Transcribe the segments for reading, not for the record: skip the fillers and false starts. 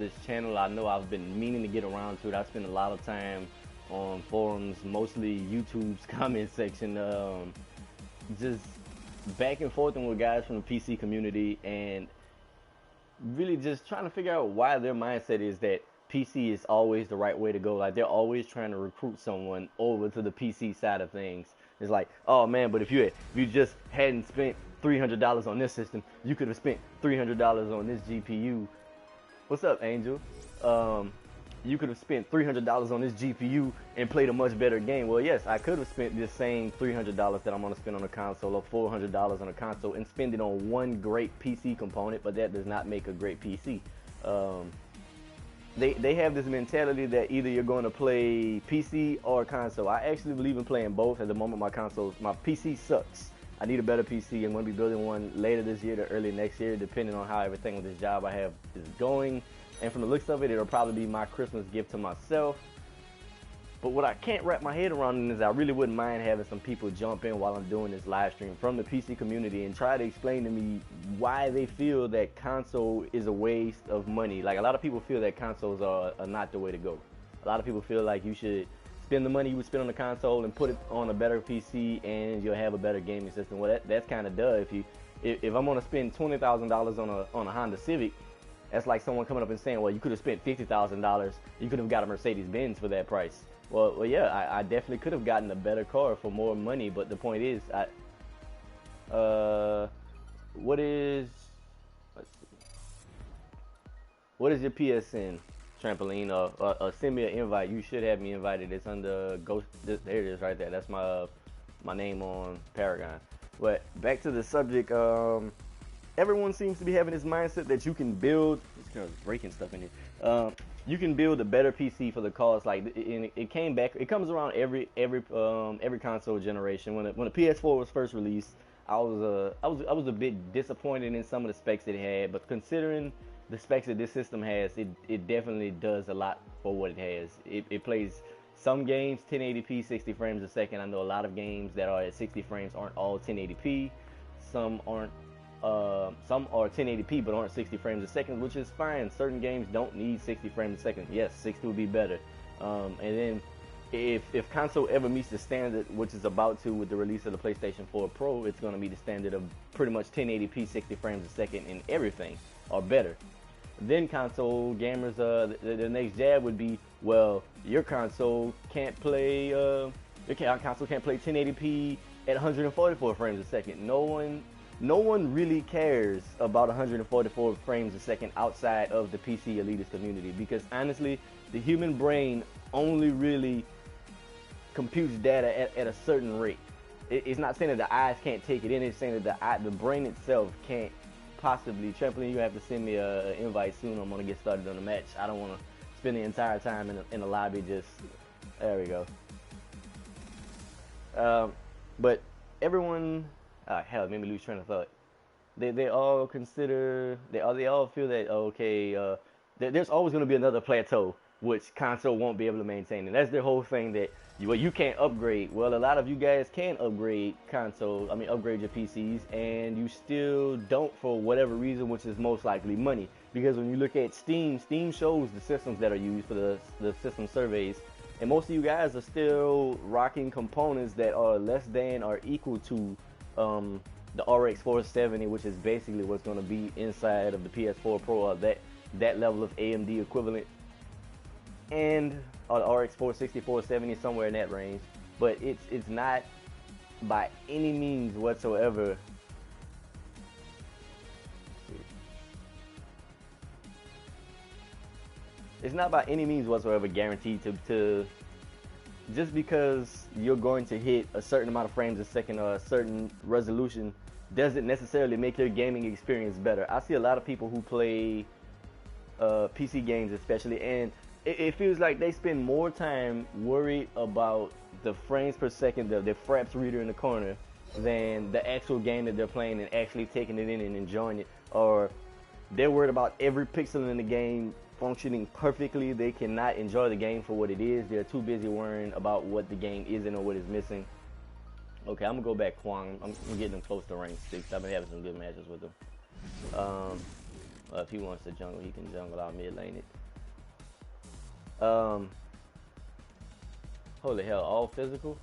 this channel. I know I've been meaning to get around to it. I spend a lot of time on forums, mostly YouTube's comment section, just back and forth with guys from the PC community, and really just trying to figure out why their mindset is that PC is always the right way to go. Like they're always trying to recruit someone over to the PC side of things. It's like, oh man, but if you just hadn't spent $300 on this system, you could have spent $300 on this GPU. What's up, Angel? Um, you could have spent $300 on this GPU and played a much better game. Well, yes, I could have spent this same $300 that I'm going to spend on a console, or $400 on a console, and spend it on one great PC component, but that does not make a great PC. Um, they have this mentality that either you're going to play PC or console. I actually believe in playing both. At the moment, my PC sucks. I need a better PC. I'm going to be building one later this year to early next year, depending on how everything with this job I have is going. And from the looks of it, it'll probably be my Christmas gift to myself. But what I can't wrap my head around is I really wouldn't mind having some people jump in while I'm doing this live stream from the PC community and try to explain to me why they feel that console is a waste of money. Like, a lot of people feel that consoles are not the way to go. A lot of people feel like you should spend the money you would spend on the console and put it on a better PC and you'll have a better gaming system. Well, that's kind of duh. If I'm gonna spend $20,000 on a Honda Civic, that's like someone coming up and saying, well, you could have spent $50,000. You could have got a Mercedes-Benz for that price. Well, yeah, I definitely could have gotten a better car for more money, but the point is, what is, let's see, what is your PSN, Trampoline? Send me an invite. You should have me invited. It's under Ghost. There it is, right there. That's my name on Paragon. But back to the subject. Everyone seems to be having this mindset that you can build. It's kind of breaking stuff in here. You can build a better PC for the cost. Like it came back. It comes around every console generation. When the PS4 was first released, I was a bit disappointed in some of the specs it had. But considering the specs that this system has, it definitely does a lot for what it has. It plays some games 1080p 60 frames a second. I know a lot of games that are at 60 frames aren't all 1080p. Some aren't. Some are 1080p but aren't 60 frames a second, which is fine. Certain games don't need 60 frames a second. Yes, 60 would be better. And then if console ever meets the standard, which is about to with the release of the PlayStation 4 Pro, it's going to be the standard of pretty much 1080p 60 frames a second in everything, or better. Then console gamers, the next jab would be, well, your console can't play, your console can't play 1080p at 144 frames a second. No one really cares about 144 frames a second outside of the PC elitist community, because honestly, the human brain only really computes data at a certain rate. It's not saying that the eyes can't take it in, it's saying that the brain itself can't possibly. Trampoline, you have to send me an invite soon. I'm going to get started on the match. I don't want to spend the entire time in the lobby just, there we go. But everyone, hell, it made me lose train of thought. They all consider, they all feel that, okay, there's always going to be another plateau which console won't be able to maintain, and that's their whole thing, that you can't upgrade. Well, a lot of you guys can upgrade upgrade your PCs, and you still don't for whatever reason, which is most likely money. Because when you look at Steam shows the systems that are used for the system surveys, and most of you guys are still rocking components that are less than or equal to the RX 470, which is basically what's going to be inside of the PS4 Pro, or that level of AMD equivalent, and the RX 460, 470, somewhere in that range. But it's not by any means whatsoever. It's not by any means whatsoever guaranteed to just because you're going to hit a certain amount of frames a second or a certain resolution doesn't necessarily make your gaming experience better. I see a lot of people who play PC games especially, and it feels like they spend more time worried about the frames per second, the fraps reader in the corner, than the actual game that they're playing and actually taking it in and enjoying it. Or they're worried about every pixel in the game functioning perfectly. They cannot enjoy the game for what it is. They're too busy worrying about what the game isn't or what is missing. Okay, I'm gonna go back Kwang. I'm getting them close to rank 6. I've been having some good matches with them. If he wants to jungle, he can jungle out mid lane it. Holy hell, all physical?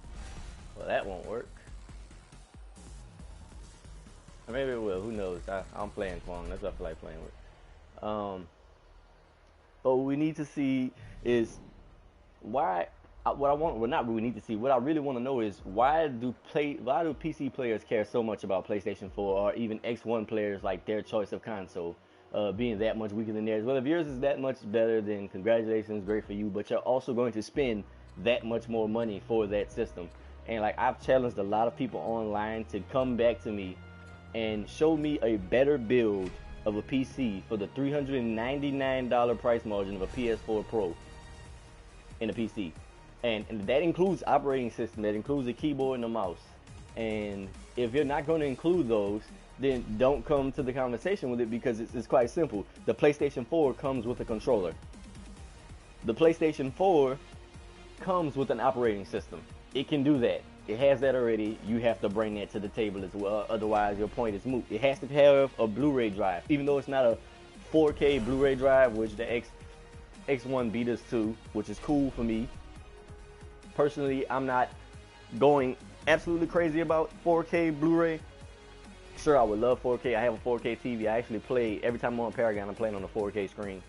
Well, that won't work. Or maybe it will, who knows? I'm playing Kwong, that's what I feel like playing with. But what we need to see is why, what I want, well, not what we need to see, what I really want to know is why do PC players care so much about PlayStation 4 or even X1 players, like their choice of console being that much weaker than theirs? Well, if yours is that much better, then congratulations, great for you, but you're also going to spend that much more money for that system. And like, I've challenged a lot of people online to come back to me and show me a better build of a PC for the $399 price margin of a PS4 Pro in a PC. And that includes operating system, that includes a keyboard and a mouse. And if you're not going to include those, then don't come to the conversation with it, because it's quite simple. The PlayStation 4 comes with a controller. The PlayStation 4 comes with an operating system. It can do that. It has that already. You have to bring that to the table as well, otherwise your point is moot. It has to have a Blu-ray drive, even though it's not a 4K Blu-ray drive, which the X1 beat us to, which is cool for me. Personally, I'm not going absolutely crazy about 4K Blu-ray. Sure, I would love 4K. I have a 4K TV. I actually play, every time I'm on Paragon, I'm playing on a 4K screen.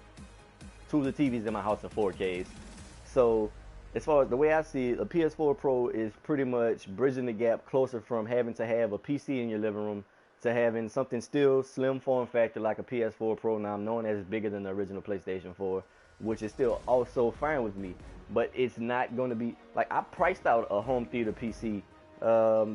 Two of the TVs in my house are 4Ks. So, as far as the way I see it, a PS4 Pro is pretty much bridging the gap closer from having to have a PC in your living room to having something still slim form factor like a PS4 Pro. Now, I'm knowing that it's bigger than the original PlayStation 4, which is still also fine with me. But it's not going to be, like, I priced out a home theater PC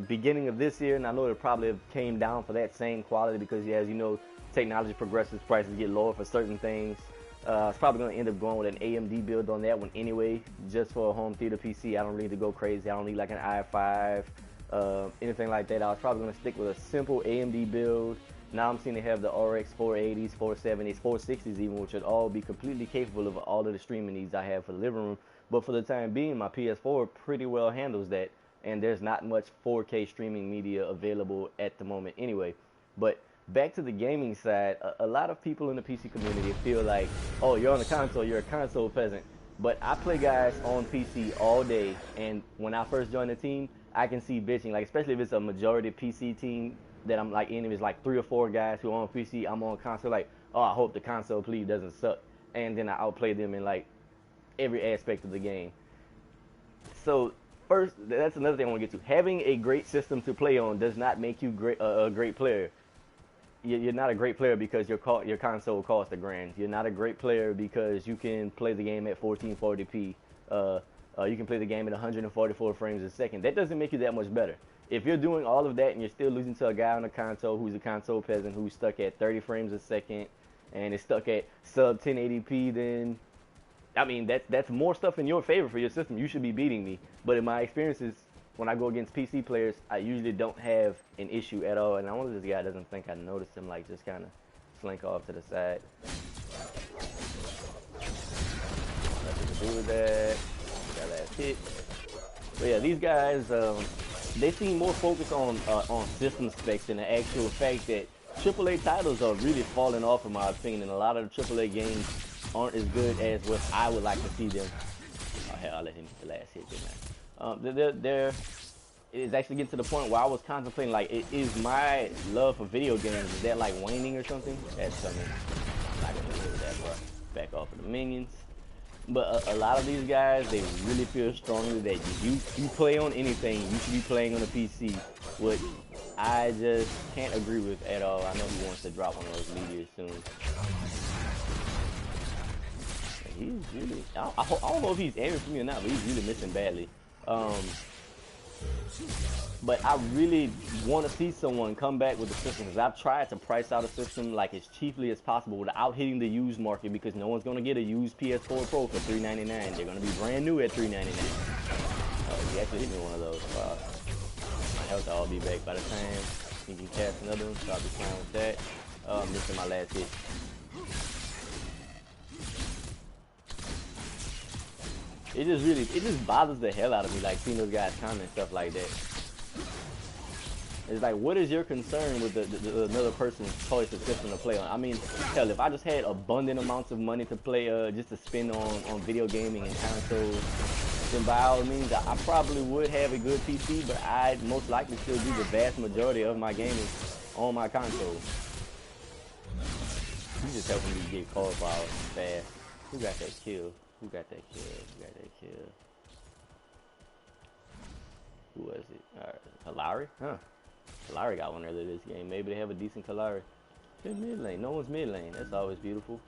beginning of this year, and I know it probably came down for that same quality because, yeah, as you know, technology progresses, prices get lower for certain things. I was probably going to end up going with an AMD build on that one anyway, just for a home theater PC. I don't need to go crazy. I don't need like an i5, anything like that. I was probably going to stick with a simple AMD build. Now I'm seeing they have the RX 480s, 470s, 460s even, which would all be completely capable of all of the streaming needs I have for the living room. But for the time being, my PS4 pretty well handles that, and there's not much 4K streaming media available at the moment anyway. But back to the gaming side, a lot of people in the PC community feel like, oh, you're on the console, you're a console peasant. But I play guys on PC all day, and when I first joined the team, I can see bitching, like especially if it's a majority PC team that I'm like in, if it's like 3 or 4 guys who are on PC, I'm on console, like, oh, I hope the console please doesn't suck. And then I outplay them in like every aspect of the game. So first, that's another thing I want to get to. Having a great system to play on does not make you a great player. You're not a great player because your console costs $1,000. You're not a great player because you can play the game at 1440p. You can play the game at 144 frames a second. That doesn't make you that much better. If you're doing all of that and you're still losing to a guy on a console who's a console peasant who's stuck at 30 frames a second and is stuck at sub 1080p, then I mean that's more stuff in your favor for your system. You should be beating me. But in my experiences, when I go against PC players, I usually don't have an issue at all. And I wonder if this guy doesn't think I noticed him, like, just kind of slink off to the side. Nothing to do with that. That last hit. But yeah, these guys, they seem more focused on system specs than the actual fact that AAA titles are really falling off, in my opinion. A lot of the AAA games aren't as good as what I would like to see them. Oh, hell, I'll let him get the last hit, didn't I? It's actually getting to the point where I was contemplating, like, is my love for video games, is that like waning or something? That's something. I'm not gonna do that, bro. Back off of the minions. But a lot of these guys, they really feel strongly that you play on anything, you should be playing on a PC, which I just can't agree with at all. I know he wants to drop one of those meteors soon. He's really, I don't know if he's aiming for me or not, but he's really missing badly. But I really want to see someone come back with a system, because I've tried to price out a system like as cheaply as possible without hitting the used market, because no one's going to get a used PS4 Pro for $399. They're going to be brand new at $399. Oh, he actually hit me one of those. Wow. My health will all be back by the time he can cast another one, so I'll be fine with that. I'm missing my last hit. It just bothers the hell out of me, like, seeing those guys comment stuff like that. It's like, what is your concern with the another person's choice of system to play on? I mean, hell, if I just had abundant amounts of money to play, just to spend on video gaming and consoles, then by all means, I probably would have a good PC, but I'd most likely still do the vast majority of my gaming on my console. You just helping me get card power fast. Who got that kill? Who got that kill? Who got that kill? Who was it? Kalari? Huh. Kalari got one earlier this game. Maybe they have a decent Kalari. It's mid lane. No one's mid lane. That's always beautiful.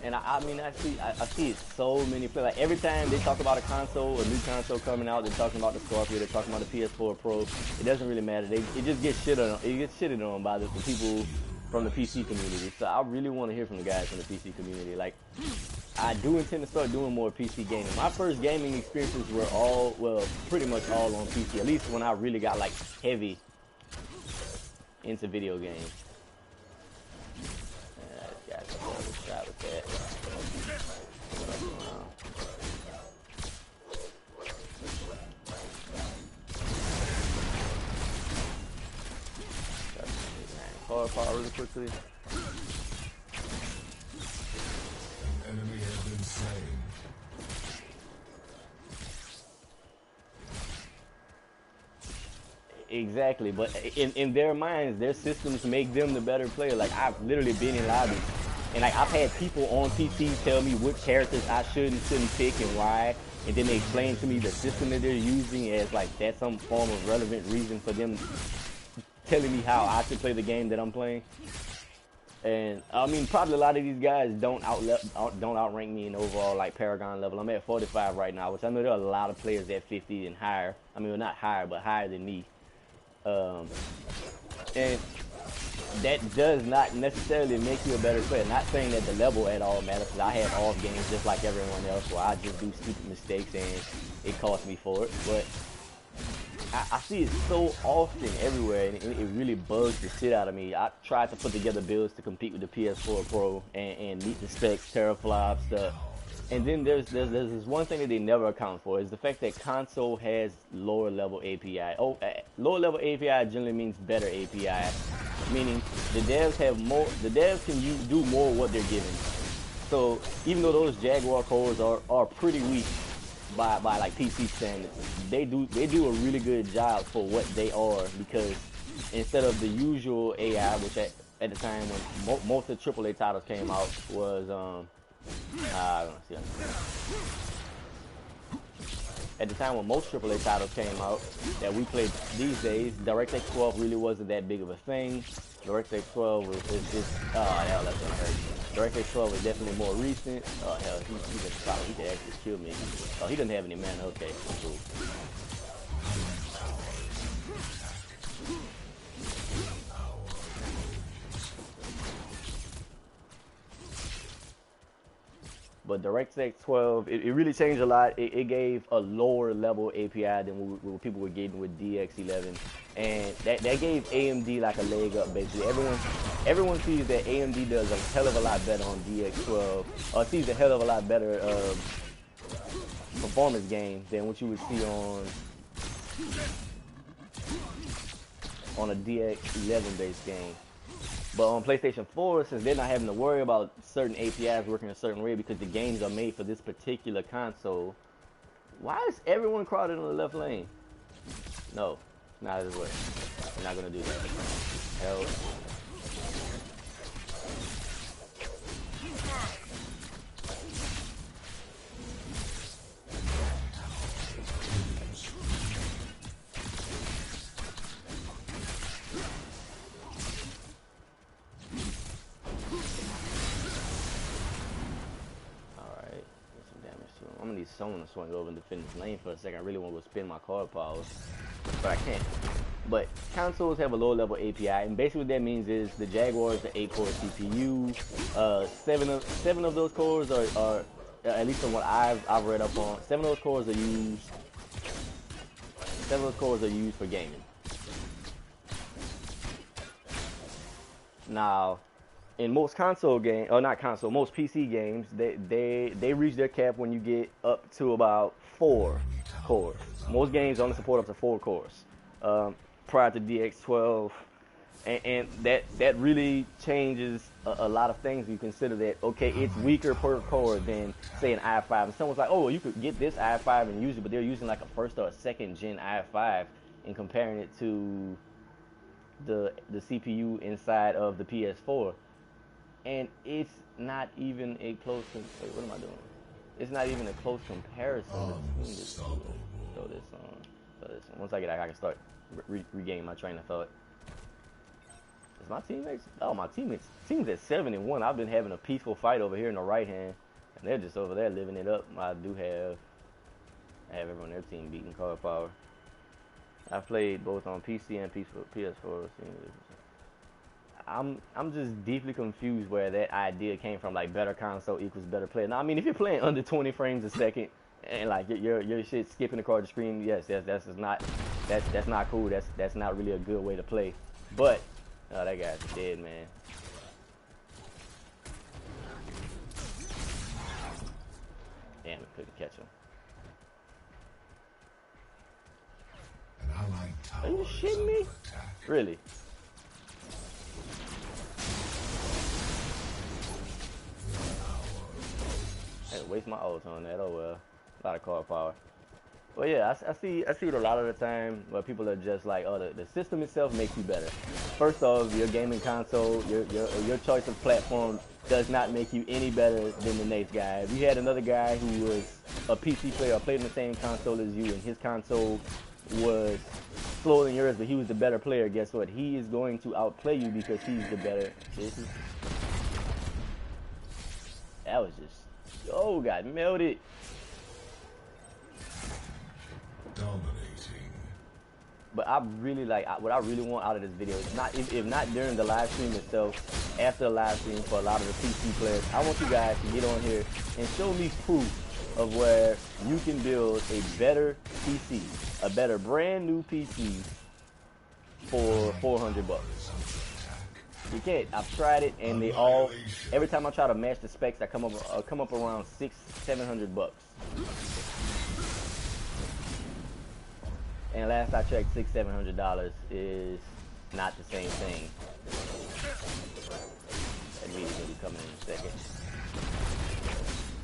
And I mean, I see it so many players. Like every time they talk about a console, a new console coming out, they're talking about the Scorpio, they're talking about the PS4 Pro. It doesn't really matter. It just gets shitted on. It gets shitted on by the people from the PC community. So I really want to hear from the guys from the PC community. Like, I do intend to start doing more PC gaming. My first gaming experiences were all, well, pretty much all on PC. At least when I really got like heavy into video games. Shot with that. Card power really quickly. An enemy has been slain. Exactly, but in their minds, their systems make them the better player. Like, I've literally been in lobbies, and like I've had people on PC tell me which characters I shouldn't pick and why, and then they explain to me the system that they're using as like that's some form of relevant reason for them telling me how I should play the game that I'm playing. And I mean, probably a lot of these guys don't outrank me in overall like Paragon level. I'm at 45 right now, which I know there are a lot of players at 50 and higher. I mean, well, not higher, but higher than me. And that does not necessarily make you a better player. Not saying that the level at all matters, because I have off games just like everyone else where I just do stupid mistakes and it costs me for it. But I see it so often everywhere, and it really bugs the shit out of me. I tried to put together builds to compete with the PS4 Pro and meet the specs, teraflop stuff. And then there's this one thing that they never account for, is the fact that console has lower level API. Lower level API generally means better API, meaning the devs can do more what they're given. So even though those Jaguar cores are pretty weak by like PC standards, they do a really good job for what they are, because instead of the usual AI, which at the time when most of the AAA titles came out was I don't see. At the time when most AAA titles came out that we played these days, DirectX 12 really wasn't that big of a thing. DirectX 12 was just oh hell, that's gonna hurt. DirectX 12 is definitely more recent. Oh hell, he could actually kill me. Oh, he doesn't have any mana. Okay, cool. But DirectX 12, it really changed a lot. It gave a lower level API than what people were getting with DX11, and that gave AMD like a leg up basically. Everyone sees that AMD does a hell of a lot better on DX12, or sees a hell of a lot better performance gain than what you would see on a DX11 based game. But on PlayStation 4, since they're not having to worry about certain APIs working a certain way because the games are made for this particular console, why is everyone crowded on the left lane? No, not this way. I'm not gonna do that. Hell. I'm gonna need someone to swing over and defend this lane for a second. I really want to go spin my card powers, but I can't. But consoles have a lower level API, and basically what that means is the Jaguar is an 8-core CPU. Seven of those cores are at least from what I've read up on, 7 of those cores are used for gaming. Now, in most console game, or not console, most PC games, they reach their cap when you get up to about 4 cores. Most games only support up to 4 cores. Prior to DX12, and that really changes a lot of things. You consider that, okay, it's weaker per core than say an i5. And someone's like, oh, well, you could get this i5 and use it, but they're using like a first or a second gen i5 and comparing it to the CPU inside of the PS4, and it's not even a close. Wait, what am I doing? It's not even a close comparison between the two. Throw this on. Throw this on. Once I get out, I can start regaining my train of thought. Is my teammates? Oh, my teammates. Team's at 7-1. I've been having a peaceful fight over here in the right hand, and they're just over there living it up. I have everyone on their team beating card power. I played both on PC and PS4. I'm just deeply confused where that idea came from. Like, better console equals better player. Now, I mean, if you're playing under 20 frames a second and like your shit skipping across the screen, yes, that's not cool. That's not really a good way to play. But that guy's dead, man. Damn, I couldn't catch him. Are you shitting me? Really? I had to waste my ult on that. Oh well. A lot of card power. Well, yeah, I see it a lot of the time where people are just like, oh, the system itself makes you better. First off, your gaming console, your choice of platform does not make you any better than the next guy. If you had another guy who was a PC player or played on the same console as you, and his console was slower than yours, but he was the better player, guess what? He is going to outplay you because he's the better. That was just, oh, got melted. Dominating. But I really like, what I really want out of this video is not, if not during the live stream itself, after the live stream for a lot of the PC players, I want you guys to get on here and show me proof of where you can build a better PC, a better brand new PC for $400. You can't. I've tried it, and they all. Every time I try to match the specs, I come up around $600-700. And last I checked, $600-700 is not the same thing. That video's gonna be coming in a second.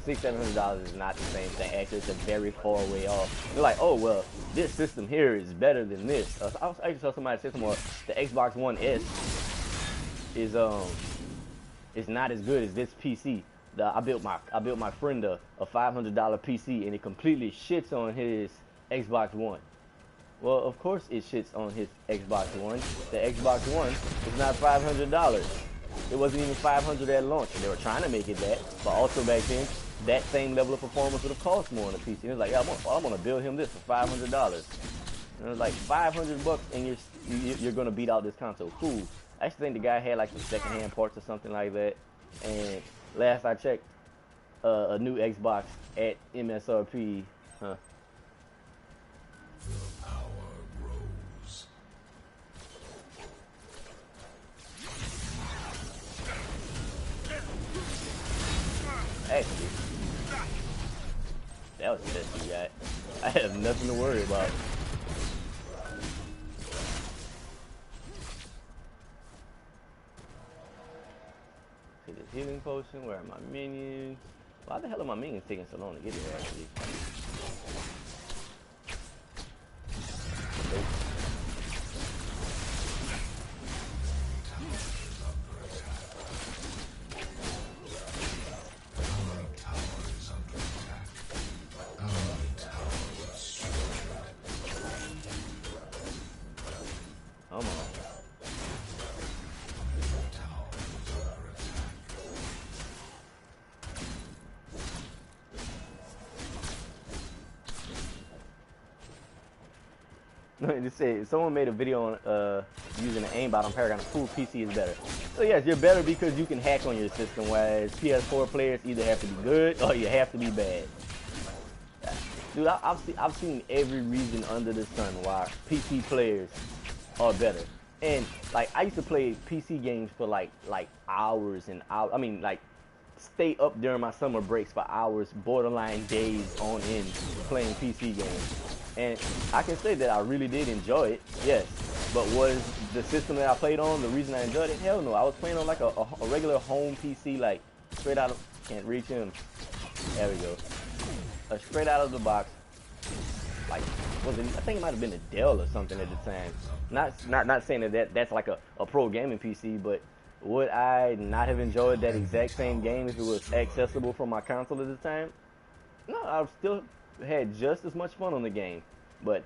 $600-700 is not the same thing. Actually, it's a very far way off. They're like, oh well, this system here is better than this. I actually saw somebody say somewhere the Xbox One S is not as good as this PC. I built my friend a $500 PC, and it completely shits on his Xbox One. Well, of course it shits on his Xbox One. The Xbox One is not $500. It wasn't even $500 at launch, and they were trying to make it that. But also back then, that same level of performance would have cost more on a PC. And it was like, yeah, I'm gonna build him this for $500. And it was like $500, and you're gonna beat out this console. Cool. I actually think the guy had like some secondhand parts or something like that. And last I checked, a new Xbox at MSRP, huh? The power grows. Actually, that was the best you got. I have nothing to worry about. See this healing potion, where are my minions? Why the hell are my minions taking so long to get here, actually? Nope. Come on. Just say someone made a video on using an aimbot on Paragon. Full PC is better. So yes, you're better because you can hack on your system, whereas PS4 players either have to be good or you have to be bad. Dude, I've seen every reason under the sun why PC players are better. And like I used to play PC games for like hours and hours. I mean like stay up during my summer breaks for hours, borderline days on end playing PC games. And I can say that I really did enjoy it, yes. But was the system that I played on the reason I enjoyed it? Hell no. I was playing on like a regular home PC, like straight out of, can't reach him. There we go. Straight out of the box. Like, was it, I think it might have been a Dell or something at the time. Not saying that's like a pro gaming PC, but would I not have enjoyed that exact same game if it was accessible from my console at the time? No, I still had just as much fun on the game. But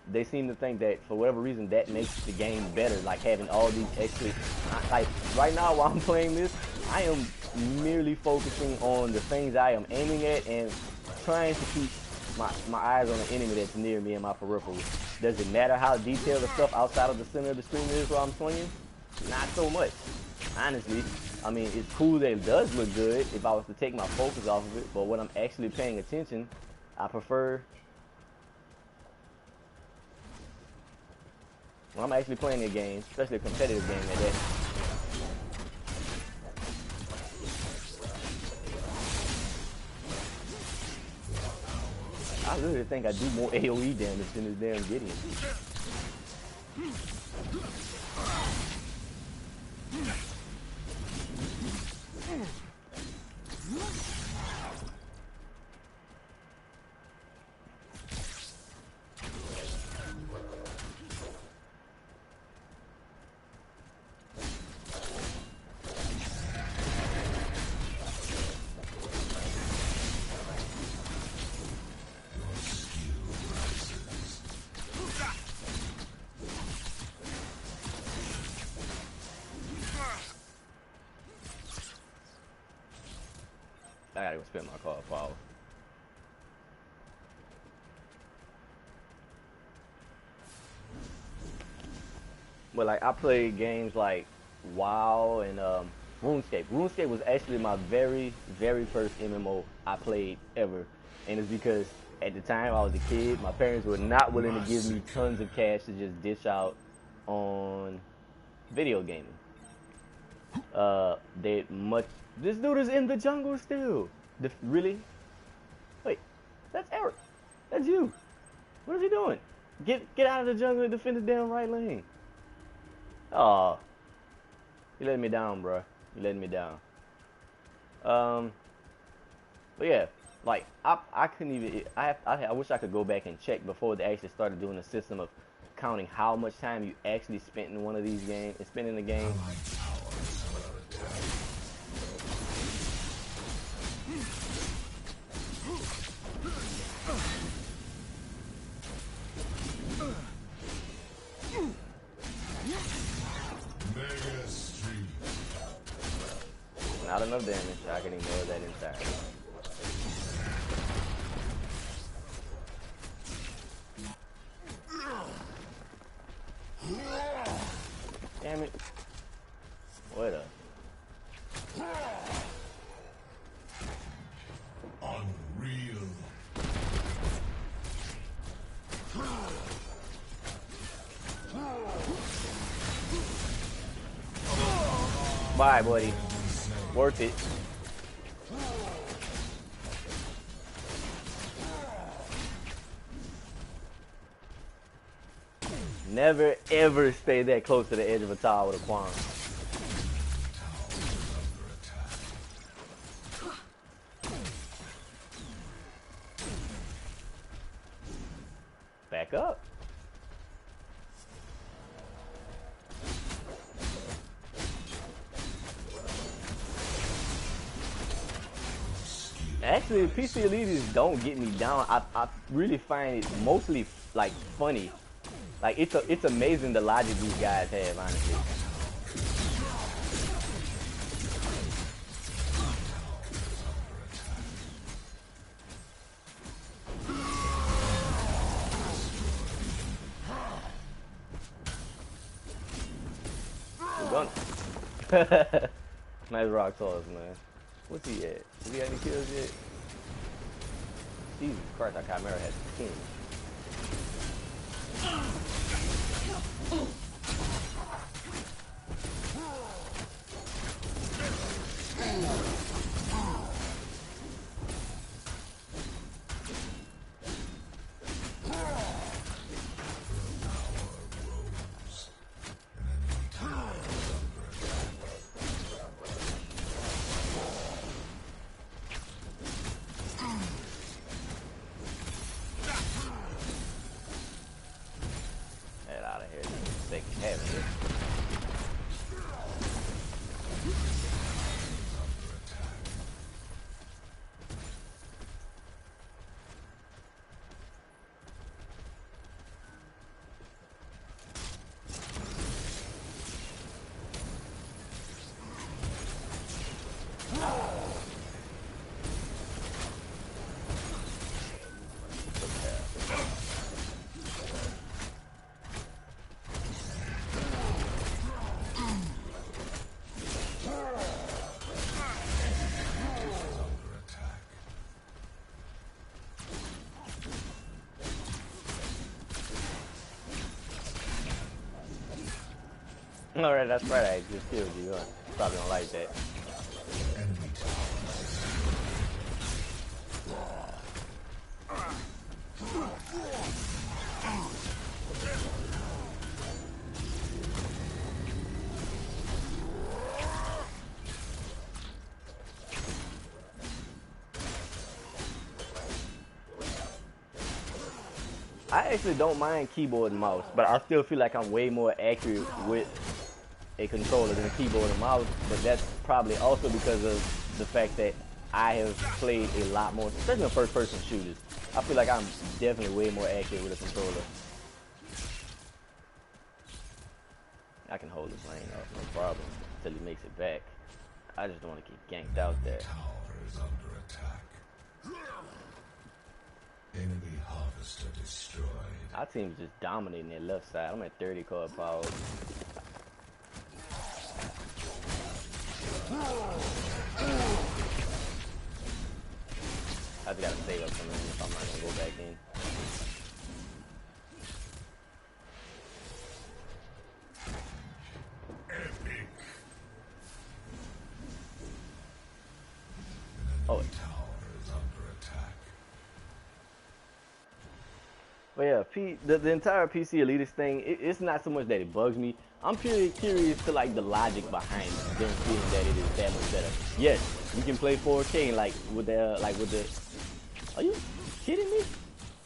they seem to think that for whatever reason that makes the game better, like having all these extra, like right now while I'm playing this, I am merely focusing on the things I am aiming at and trying to keep my eyes on the enemy that's near me in my peripheral. Does it matter how detailed the stuff outside of the center of the screen is while I'm swinging? Not so much, honestly. I mean, it's cool that it does look good if I was to take my focus off of it, but when I'm actually paying attention, I prefer, when I'm actually playing a game, especially a competitive game at that. I literally think I do more AoE damage than this damn Gideon. I gotta go spin my card power. But like I played games like WoW and RuneScape. RuneScape was actually my very first MMO I played ever, and it's because at the time I was a kid. My parents were not willing to give me tons of cash to just dish out on video gaming. This dude is in the jungle still. Really? Wait, that's Eric. That's you. What is he doing? Get out of the jungle and defend the damn right lane. Aw. You let me down, bro. You let me down. But yeah, like I couldn't even. I wish I could go back and check before they actually started doing the system of counting how much time you actually spent in one of these games, spent in the game. Not enough damage. I can ignore that entirely. Damn it. What a... Unreal. Bye, buddy. Worth it. Never ever stay that close to the edge of a tower with a Quan. Back up. Actually, PC Elitists don't get me down. I really find it mostly like funny. Like it's amazing the logic these guys have, honestly. We're gonna. Nice rock toss, man. What's he at? Did he have any kills yet? Jesus Christ, that Chimera has 10. Alright, that's right, I just killed you. Probably don't like that. Enemy I actually don't mind keyboard and mouse, but I still feel like I'm way more accurate with a controller than a keyboard and mouse, but that's probably also because of the fact that I have played a lot more, especially in first-person shooters. I feel like I'm definitely way more accurate with a controller. I can hold this lane off, no problem, until he makes it back. I just don't want to get ganked out there. tower is under attack. Enemy harvester destroyed. Our team's just dominating their left side. I'm at 30 card power. I just gotta save up some room if I'm not gonna go back in. Epic. Oh. Enemy tower is under attack. But yeah, the entire PC Elitist thing, it's not so much that it bugs me. I'm purely curious to like the logic behind them feeling that it is that much better. Yes, you can play 4K like with the are you kidding me?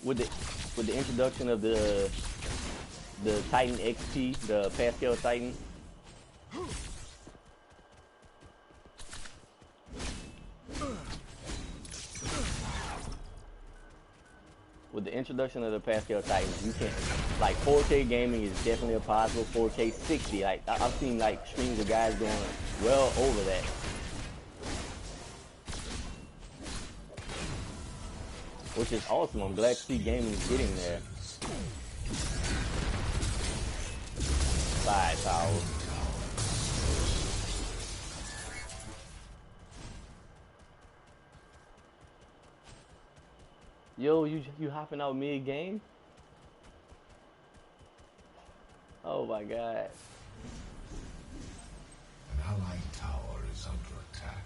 With the introduction of the Titan XP, the Pascal Titan. With the introduction of the Pascal Titans, you can, like, 4K gaming is definitely a possible. 4K 60, like, I've seen, like, streams of guys going well over that. Which is awesome. I'm glad to see gaming getting there. Side tower. Yo, you hopping out mid-game? Oh my god. An allied tower is under attack.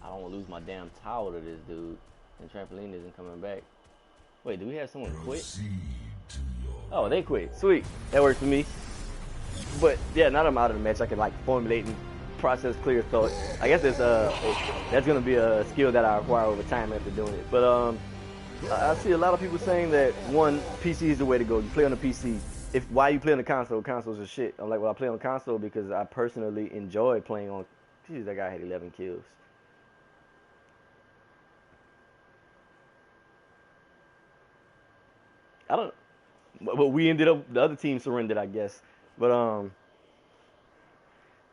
I don't want to lose my damn tower to this dude. And trampoline isn't coming back. Wait, do we have someone quit? Proceed to your Oh, they quit. Sweet. That works for me. But yeah, now that I'm out of the match, I can like formulate and process clear thought. I guess that's gonna be a skill that I acquire over time after doing it. But I see a lot of people saying that one, PC is the way to go. You play on the PC. Why you play on the console? Consoles are shit. I'm like, well, I play on console because I personally enjoy playing on. Jeez, that guy had 11 kills. I don't. But we ended up. The other team surrendered, I guess. But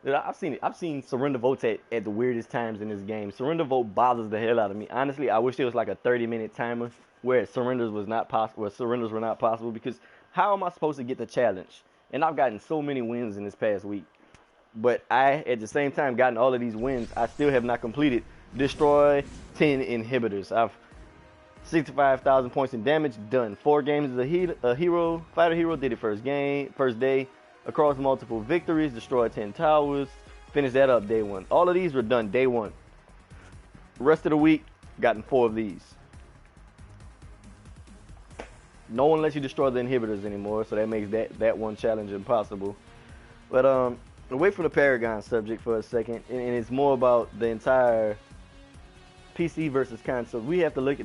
I've seen surrender votes at the weirdest times in this game. Surrender vote bothers the hell out of me. Honestly, I wish there was like a 30-minute timer where surrenders was not possible, where surrenders were not possible. Because how am I supposed to get the challenge? And I've gotten so many wins in this past week, but at the same time, gotten all of these wins, I still have not completed destroy 10 inhibitors. I've 65,000 points in damage done. 4 games as a hero, fighter hero. Did it first day. Across multiple victories, destroyed 10 towers, finished that up day 1. All of these were done day 1. Rest of the week, gotten 4 of these. No one lets you destroy the inhibitors anymore, so that makes that one challenge impossible. But away from the Paragon subject for a second, and it's more about the entire PC versus console. They have to look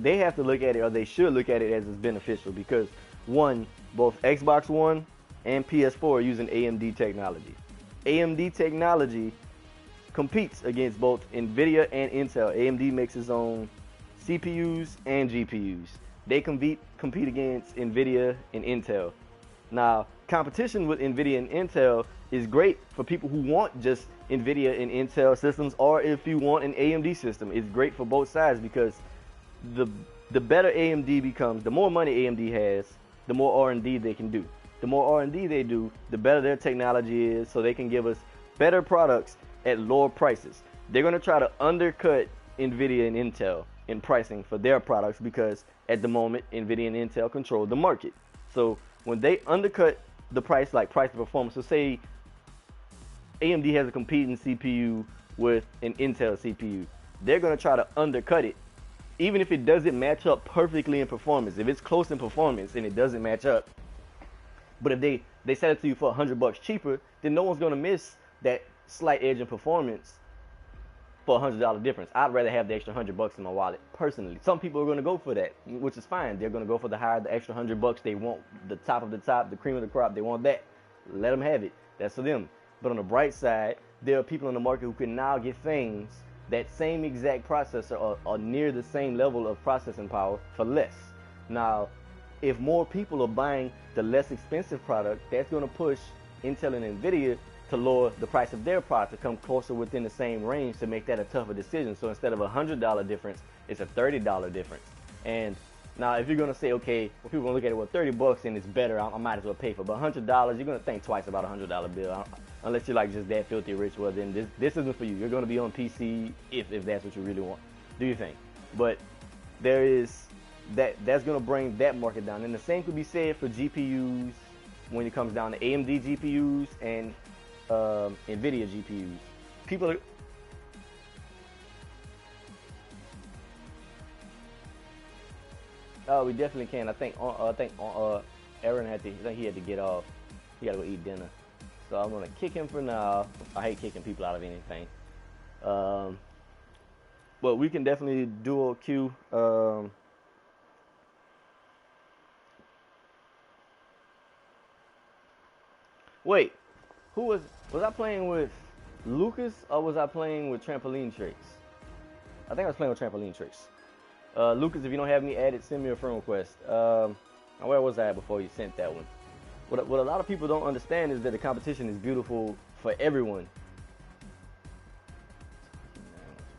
at it, or they should look at it as it's beneficial, because one, both Xbox One and PS4 are using AMD technology. AMD technology competes against both NVIDIA and Intel. AMD makes its own CPUs and GPUs. They compete against NVIDIA and Intel. Now, competition with NVIDIA and Intel is great for people who want just NVIDIA and Intel systems, or if you want an AMD system. It's great for both sides, because the better AMD becomes, the more money AMD has, the more R&D they can do. The more R&D they do, the better their technology is, so they can give us better products at lower prices. They're going to try to undercut NVIDIA and Intel in pricing for their products, because at the moment, NVIDIA and Intel control the market. So when they undercut the price, like price to performance. So say AMD has a competing CPU with an Intel CPU. They're going to try to undercut it, even if it doesn't match up perfectly in performance. If it's close in performance and it doesn't match up, but if they sell it to you for $100 cheaper, then no one's going to miss that slight edge in performance for $100 difference. I'd rather have the extra $100 in my wallet personally. Some people are going to go for that, which is fine. They're going to go for the extra $100. They want the top of the top, the cream of the crop. They want that. Let them have it. That's for them. But on the bright side, there are people in the market who can now get things that same exact processor or near the same level of processing power for less. Now, if more people are buying the less expensive product, that's going to push Intel and Nvidia to lower the price of their product to come closer within the same range to make that a tougher decision. So instead of a $100 difference, it's a $30 difference. And now if you're going to say, okay, well, people are going to look at it, well, $30 and it's better, I might as well pay for it. But $100, you're going to think twice about a $100 bill. Unless you're like just that filthy rich, well then this isn't for you. You're going to be on PC if that's what you really want. Do you think? But there is that's going to bring that market down. And the same could be said for GPUs when it comes down to AMD GPUs and NVIDIA GPUs. People are... Oh, we definitely can. I think Aaron had to get off. He got to go eat dinner. So I'm gonna kick him for now. I hate kicking people out of anything. But we can definitely dual queue. Wait, who was I playing with? Lucas or was I playing with Trampoline Tricks? I think I was playing with Trampoline Tricks. Lucas, if you don't have me added, send me a friend request. Where was I at before you sent that one? What a lot of people don't understand is that the competition is beautiful for everyone.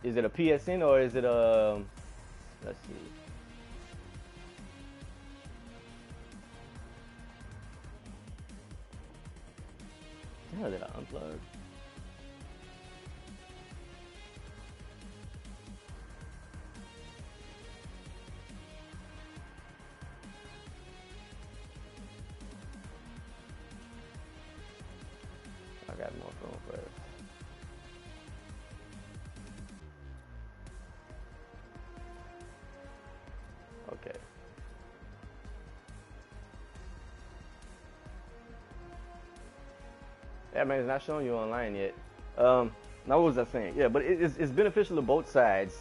Is it a PSN or is it a... Let's see. The hell did I unplug? I got more phone first. Okay. Yeah, man, it's not showing you online yet. Now what was I saying? Yeah, but it's beneficial to both sides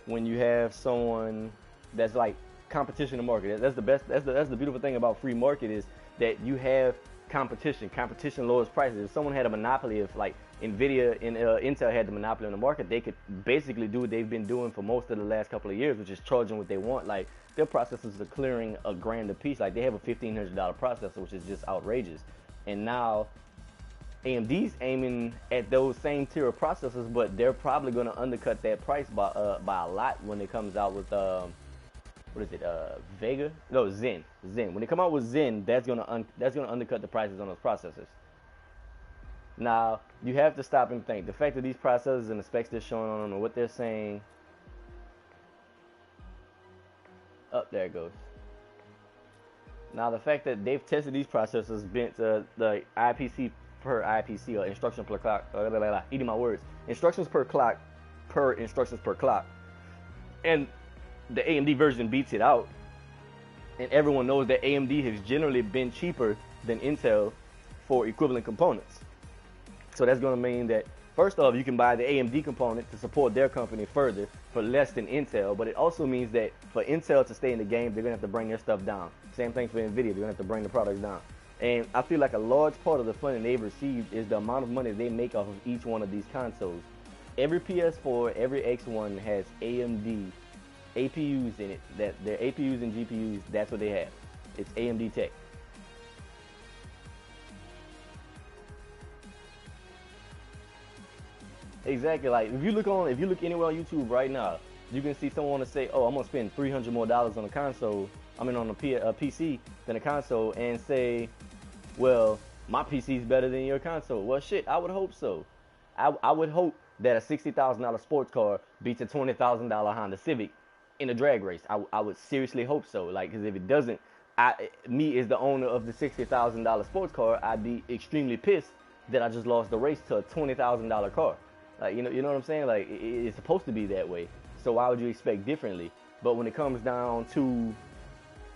when you have someone that's like competition in the market. That's the best. That's the beautiful thing about free market is that you have competition. Competition lowers prices. If someone had a monopoly, if like Nvidia and Intel had the monopoly on the market, they could basically do what they've been doing for most of the last couple of years, which is charging what they want. Like their processors are clearing $1,000 a piece. Like they have a $1,500 processor, which is just outrageous. And now AMD's aiming at those same tier of processors, but they're probably going to undercut that price by a lot when it comes out with what is it? Vega? No, Zen. Zen. When they come out with Zen, that's gonna undercut the prices on those processors. Now you have to stop and think. The fact that these processors and the specs they're showing on them and what they're saying. Up there it goes. Now the fact that they've tested these processors, bent the IPC per IPC or instruction per clock. Eating my words. Instructions per clock per instructions per clock, and the AMD version beats it out, and everyone knows that AMD has generally been cheaper than Intel for equivalent components. So that's going to mean that first off, you can buy the AMD component to support their company further for less than Intel, but it also means that for Intel to stay in the game, they're going to have to bring their stuff down. Same thing for Nvidia, they're going to have to bring the products down. And I feel like a large part of the funding they've received is the amount of money they make off of each one of these consoles. Every PS4, every X1 has AMD APUs in it, that their APUs and GPUs, that's what they have. It's AMD tech. Exactly. Like if you look anywhere on YouTube right now, you can see someone to say, "Oh, I'm gonna spend $300 more on a console. I mean, on a PC than a console," and say, "Well, my PC is better than your console." Well, shit, I would hope so. I would hope that a $60,000 sports car beats a $20,000 Honda Civic in a drag race. I would seriously hope so. Like, because if it doesn't, Me as the owner of the $60,000 sports car, I'd be extremely pissed that I just lost the race to a $20,000 car. Like, you know what I'm saying? Like, it's supposed to be that way. So why would you expect differently? But when it comes down to,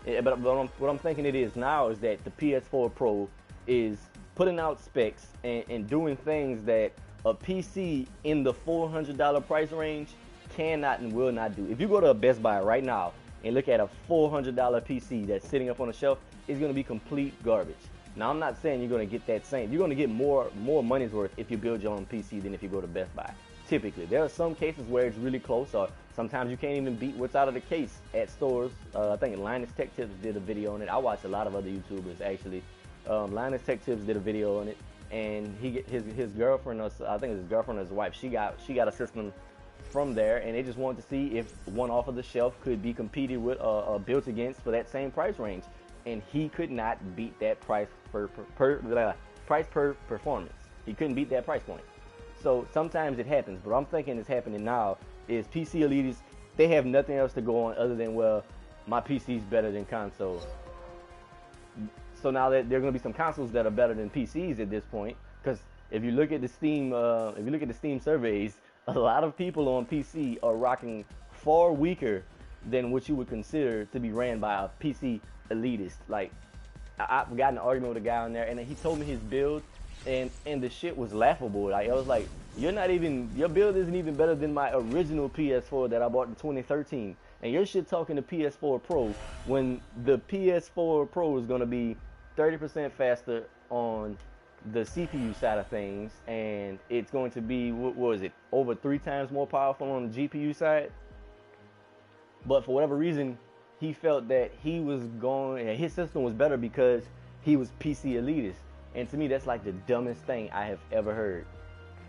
what I'm thinking it is now is that the PS4 Pro is putting out specs and doing things that a PC in the $400 price range cannot and will not do. If you go to a Best Buy right now and look at a $400 PC that's sitting up on the shelf, it's going to be complete garbage. Now, I'm not saying you're going to get that same. You're going to get more money's worth if you build your own PC than if you go to Best Buy. Typically, there are some cases where it's really close, or sometimes you can't even beat what's out of the case at stores. I think Linus Tech Tips did a video on it. I watched a lot of other YouTubers actually. Linus Tech Tips did a video on it, and his girlfriend, or I think it was his girlfriend or his wife, she got a system from there, and they just wanted to see if one off of the shelf could be competed with or built against for that same price range, and he could not beat that price per performance. He couldn't beat that price point. So sometimes it happens, but I'm thinking it's happening now is PC Elitists, they have nothing else to go on other than, well, my PC's better than console. So now that there are going to be some consoles that are better than PCs at this point, because if you look at the Steam surveys, a lot of people on PC are rocking far weaker than what you would consider to be ran by a PC elitist. Like, I've got an argument with a guy on there, and he told me his build, and the shit was laughable. Like, I was like, your build isn't even better than my original PS4 that I bought in 2013, and your shit talking to PS4 Pro when the PS4 Pro is gonna be 30% faster on the CPU side of things, and it's going to be, what was it, over 3 times more powerful on the GPU side. But for whatever reason, he felt that his system was better because he was PC elitist. And to me, that's like the dumbest thing I have ever heard.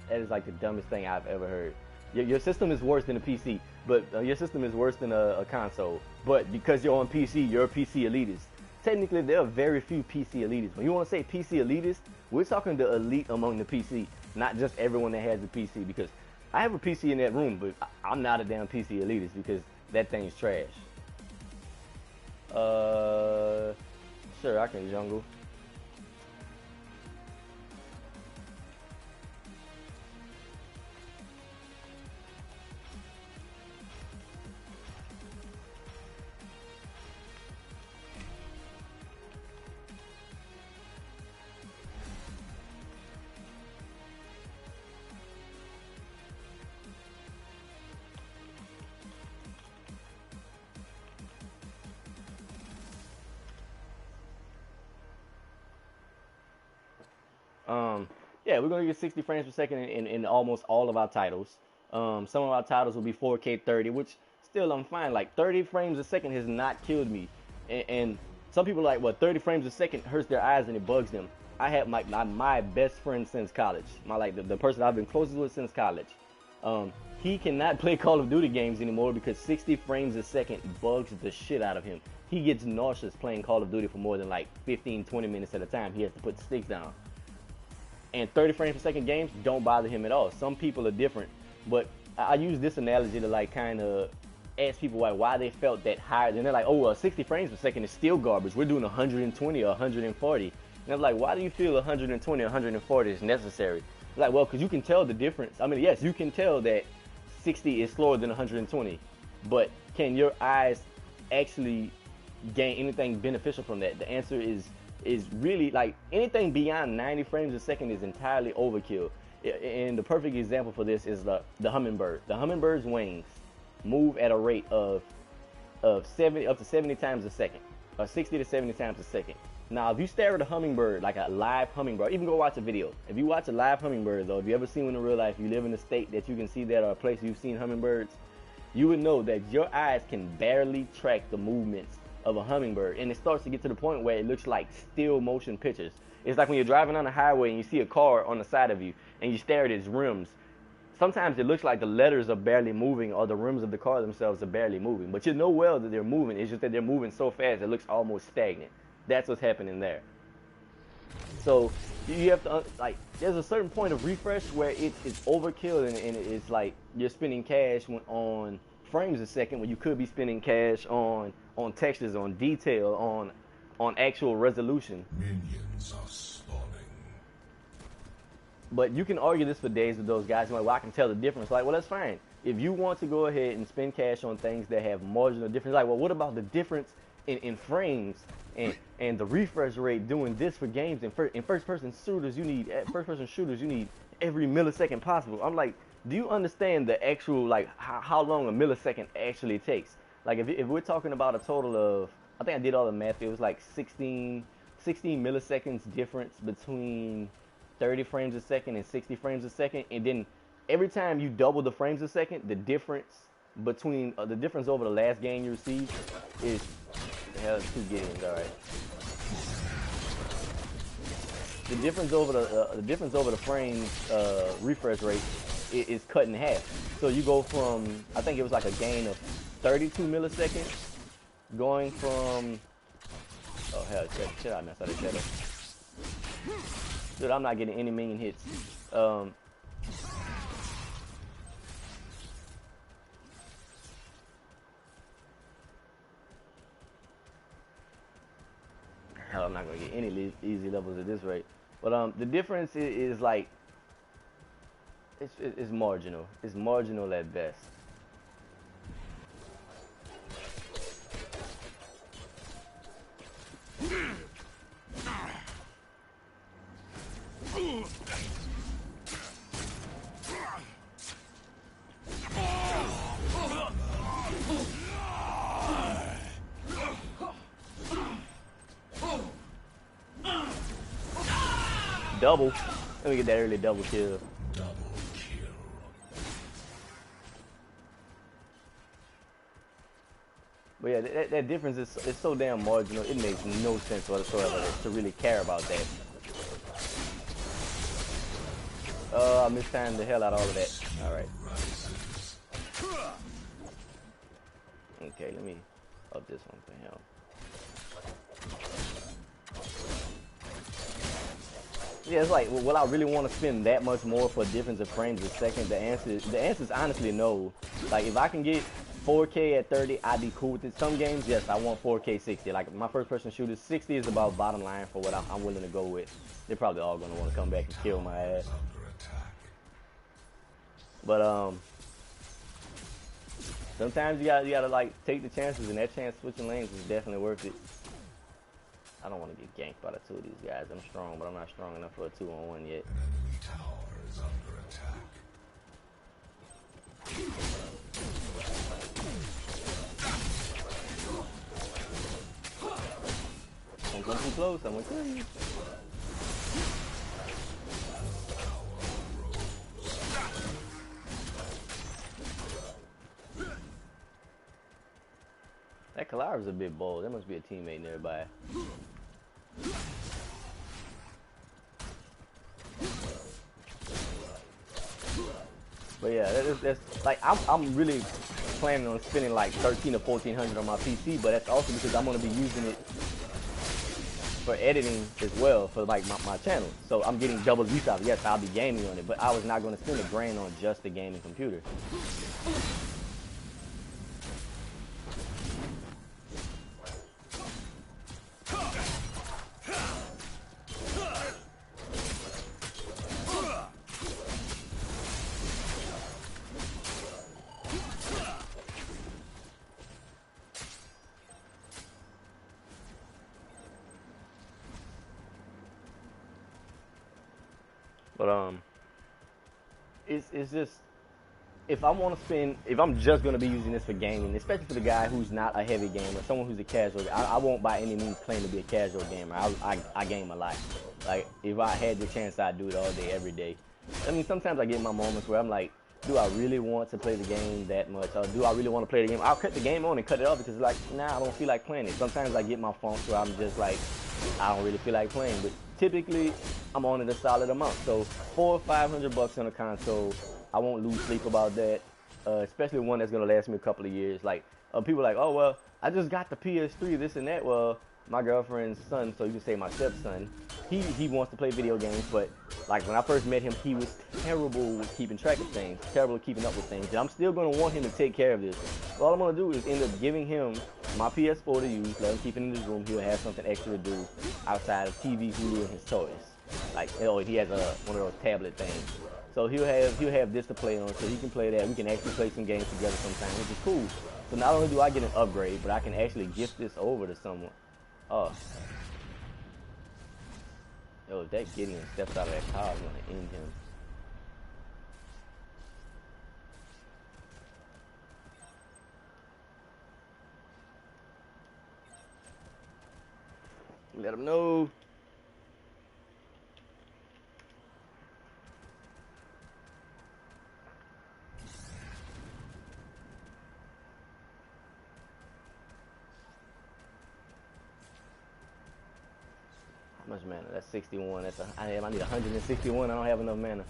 That is like the dumbest thing I've ever heard. Your system is worse than a PC, but your system is worse than a console. But because you're on PC, you're a PC elitist. Technically, there are very few PC elitists. When you want to say PC elitist, we're talking the elite among the PC, not just everyone that has a PC. Because I have a PC in that room, but I'm not a damn PC elitist because that thing's trash. Sure, I can jungle. Yeah, we're gonna get 60 frames per second in almost all of our titles. Some of our titles will be 4K 30, which still I'm fine. Like 30 frames a second has not killed me. And some people are like, well, 30 frames a second hurts their eyes and it bugs them. I have my best friend since college. The person I've been closest with since college. He cannot play Call of Duty games anymore because 60 frames a second bugs the shit out of him. He gets nauseous playing Call of Duty for more than like 15, 20 minutes at a time. He has to put the sticks down. And 30 frames per second games don't bother him at all. Some people are different, but I use this analogy to like kind of ask people why they felt that higher. And they're like, oh, well, 60 frames per second is still garbage. We're doing 120 or 140. And I'm like, why do you feel 120 or 140 is necessary? Like, well, because you can tell the difference. I mean, yes, you can tell that 60 is slower than 120, but can your eyes actually gain anything beneficial from that? The answer is really, like, anything beyond 90 frames a second is entirely overkill. And the perfect example for this is the hummingbird. The hummingbird's wings move at a rate of 70 up to 70 times a second, or 60 to 70 times a second. Now, if you stare at a hummingbird, like a live hummingbird, even go watch a video. If you watch a live hummingbird, though, if you ever seen one in real life, you live in a state that you can see that, or a place you've seen hummingbirds, you would know that your eyes can barely track the movements of a hummingbird, and it starts to get to the point where it looks like still motion pictures. It's like when you're driving on the highway and you see a car on the side of you and you stare at its rims. Sometimes it looks like the letters are barely moving, or the rims of the car themselves are barely moving, but you know well that they're moving. It's just that they're moving so fast it looks almost stagnant. That's what's happening there. So you have to, like, there's a certain point of refresh where it's overkill, and it's like you're spending cash on frames a second when you could be spending cash on textures, on detail, on actual resolution. Minions are spawning. But you can argue this for days with those guys. Like, well, I can tell the difference. Like, well, that's fine. If you want to go ahead and spend cash on things that have marginal difference, like, well, what about the difference in frames and the refresh rate doing this for games in first-person shooters? You need every millisecond possible. I'm like, do you understand the actual, like, how long a millisecond actually takes? Like, if we're talking about a total of, I think I did all the math, it was like 16 milliseconds difference between 30 frames a second and 60 frames a second, and then every time you double the frames a second, the difference between the difference over the last game you received is hell, 2 games, all right. The difference over the frames refresh rate is cut in half. So you go from, I think it was like a gain of 32 milliseconds, going from, oh hell, shit, I messed up that shadow. Dude, I'm not getting any minion hits. Hell, I'm not gonna get any easy levels at this rate. But the difference is like, it's marginal. It's marginal at best. Double. Let me get that early double kill. Double kill. But yeah, that difference is so damn marginal. It makes no sense whatsoever to really care about that. I mistimed the hell out of all of that. All right. Okay, let me up this one for him. Yeah, it's like, will I really want to spend that much more for a difference of frames a second? The answer is honestly no. Like, if I can get 4K at 30, I'd be cool with it. Some games, yes, I want 4K 60. Like, my first-person shooters, 60 is about bottom line for what I'm willing to go with. They're probably all going to want to come back and kill my ass. But, sometimes you gotta like, take the chances, and that chance switching lanes is definitely worth it. I don't want to get ganked by the 2 of these guys. I'm strong, but I'm not strong enough for a 2-on-1 yet. An enemy tower is under attack. Don't come too close, I'm gonna kill you. That Kalara's a bit bold. There must be a teammate nearby. But yeah, that's like, I'm really planning on spending like 13 or 1400 on my PC, but that's also because I'm gonna be using it for editing as well for like my channel. So I'm getting double use out of it. Yes, I'll be gaming on it, but I was not gonna spend $1,000 on just the gaming computer. But it's just, if I'm just gonna be using this for gaming, especially for the guy who's not a heavy gamer, someone who's a casual, I won't by any means claim to be a casual gamer. I game a lot. Like, if I had the chance, I'd do it all day, every day. I mean, sometimes I get my moments where I'm like, do I really want to play the game that much? Or do I really want to play the game? I'll cut the game on and cut it off because, like, nah, I don't feel like playing it. Sometimes I get my phone where I'm just like, I don't really feel like playing. But typically, I'm on it a solid amount. So $400 or $500 on a console, I won't lose sleep about that. Especially one that's gonna last me a couple of years. Like, people are like, oh well, I just got the PS3, this and that. Well, my girlfriend's son, so you can say my stepson, he wants to play video games, but like when I first met him, he was terrible with keeping track of things, terrible at keeping up with things. And I'm still gonna want him to take care of this. So all I'm gonna do is end up giving him my PS4 to use. Let him keep it in his room. He'll have something extra to do outside of TV, Hulu, and his toys. Like, you know, he has one of those tablet things. So he'll have this to play on, so he can play that. We can actually play some games together sometime, which is cool. So not only do I get an upgrade, but I can actually gift this over to someone. Oh. Yo, if that Gideon steps out of that car, I'm gonna end him. Let him know. How much mana? That's 61. I need 161. I don't have enough mana.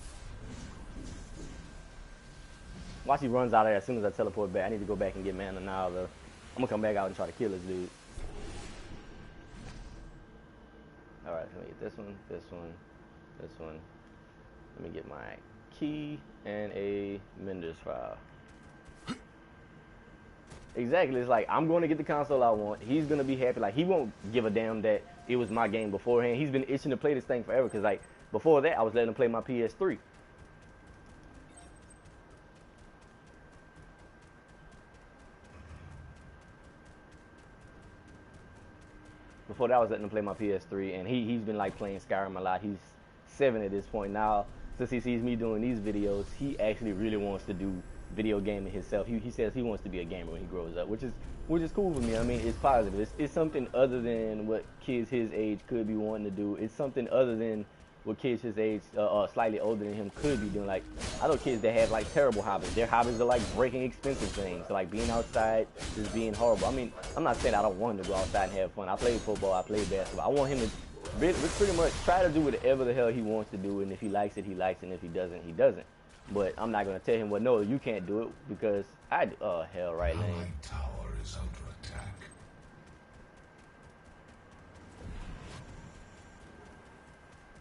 Watch he runs out of there as soon as I teleport back. I need to go back and get mana now, though. I'm gonna come back out and try to kill this dude. Alright, let me get this one, this one, this one. Let me get my key and a Mender's file. Exactly, it's like, I'm going to get the console I want. He's going to be happy. Like, he won't give a damn that it was my game beforehand. He's been itching to play this thing forever because, like, before that, I was letting him play my PS3. Before that, I was letting him play my PS3, and he's been, like, playing Skyrim a lot. He's 7 at this point now. Since he sees me doing these videos, he actually really wants to do video gaming himself. He says he wants to be a gamer when he grows up, which is cool for me. I mean, it's positive. It's something other than what kids his age could be wanting to do. It's something other than what kids his age, slightly older than him, could be doing. Like, I know kids that have like terrible hobbies. Their hobbies are like breaking expensive things, so, like being outside, just being horrible. I mean, I'm not saying I don't want him to go outside and have fun. I play football, I play basketball. I want him to pretty much try to do whatever the hell he wants to do, and if he likes it, he likes it, and if he doesn't, he doesn't. But I'm not gonna tell him, well, no, you can't do it, because oh hell, right lane. My tower is under attack.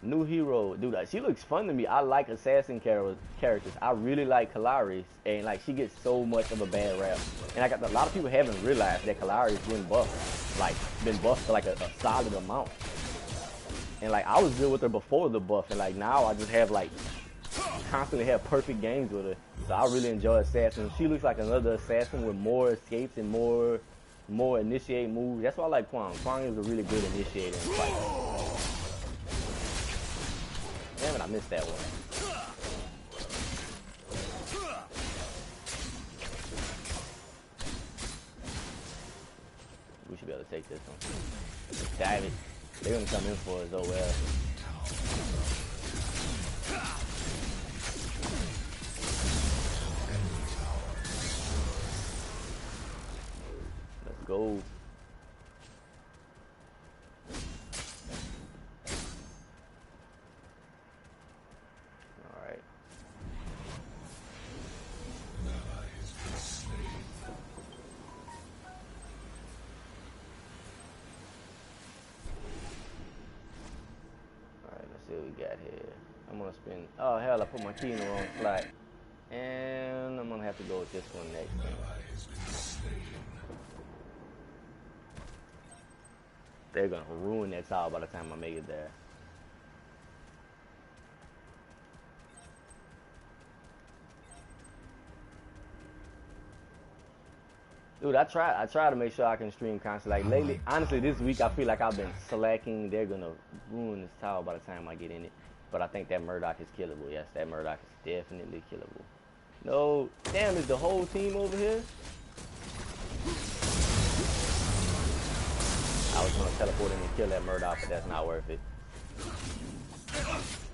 New hero, dude. She looks fun to me. I like assassin characters. I really like Kalaris, and like she gets so much of a bad rap. And I got a lot of people haven't realized that Kalaris been buffed, like been buffed for like a solid amount. And like I was good with her before the buff, and like now I just have like constantly have perfect games with her. So I really enjoy assassin. She looks like another assassin with more escapes and more initiate moves. That's why I like Kwang. Kwang is a really good initiator in fights. Damn it, I missed that one. We should be able to take this one. Damn it. They're gonna come in for us, oh well. Let's go. See what we got here. I'm gonna spin. Oh hell, I put my key in the wrong slot. And I'm gonna have to go with this one next. They're gonna ruin that tower by the time I make it there. Dude, I try to make sure I can stream constantly. Like lately, honestly, this week I feel like I've been slacking. They're gonna ruin this tower by the time I get in it. But I think that Murdoch is killable. Yes, that Murdoch is definitely killable. No, damn, is the whole team over here? I was gonna teleport in and kill that Murdoch, but that's not worth it.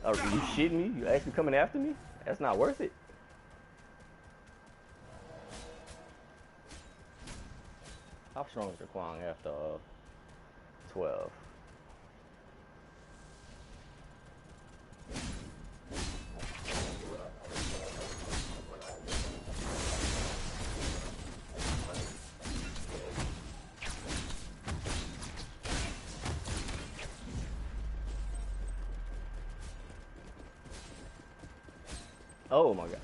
Oh, are you shitting me? You actually coming after me? That's not worth it. How strong is the Kwang after 12? Oh my god.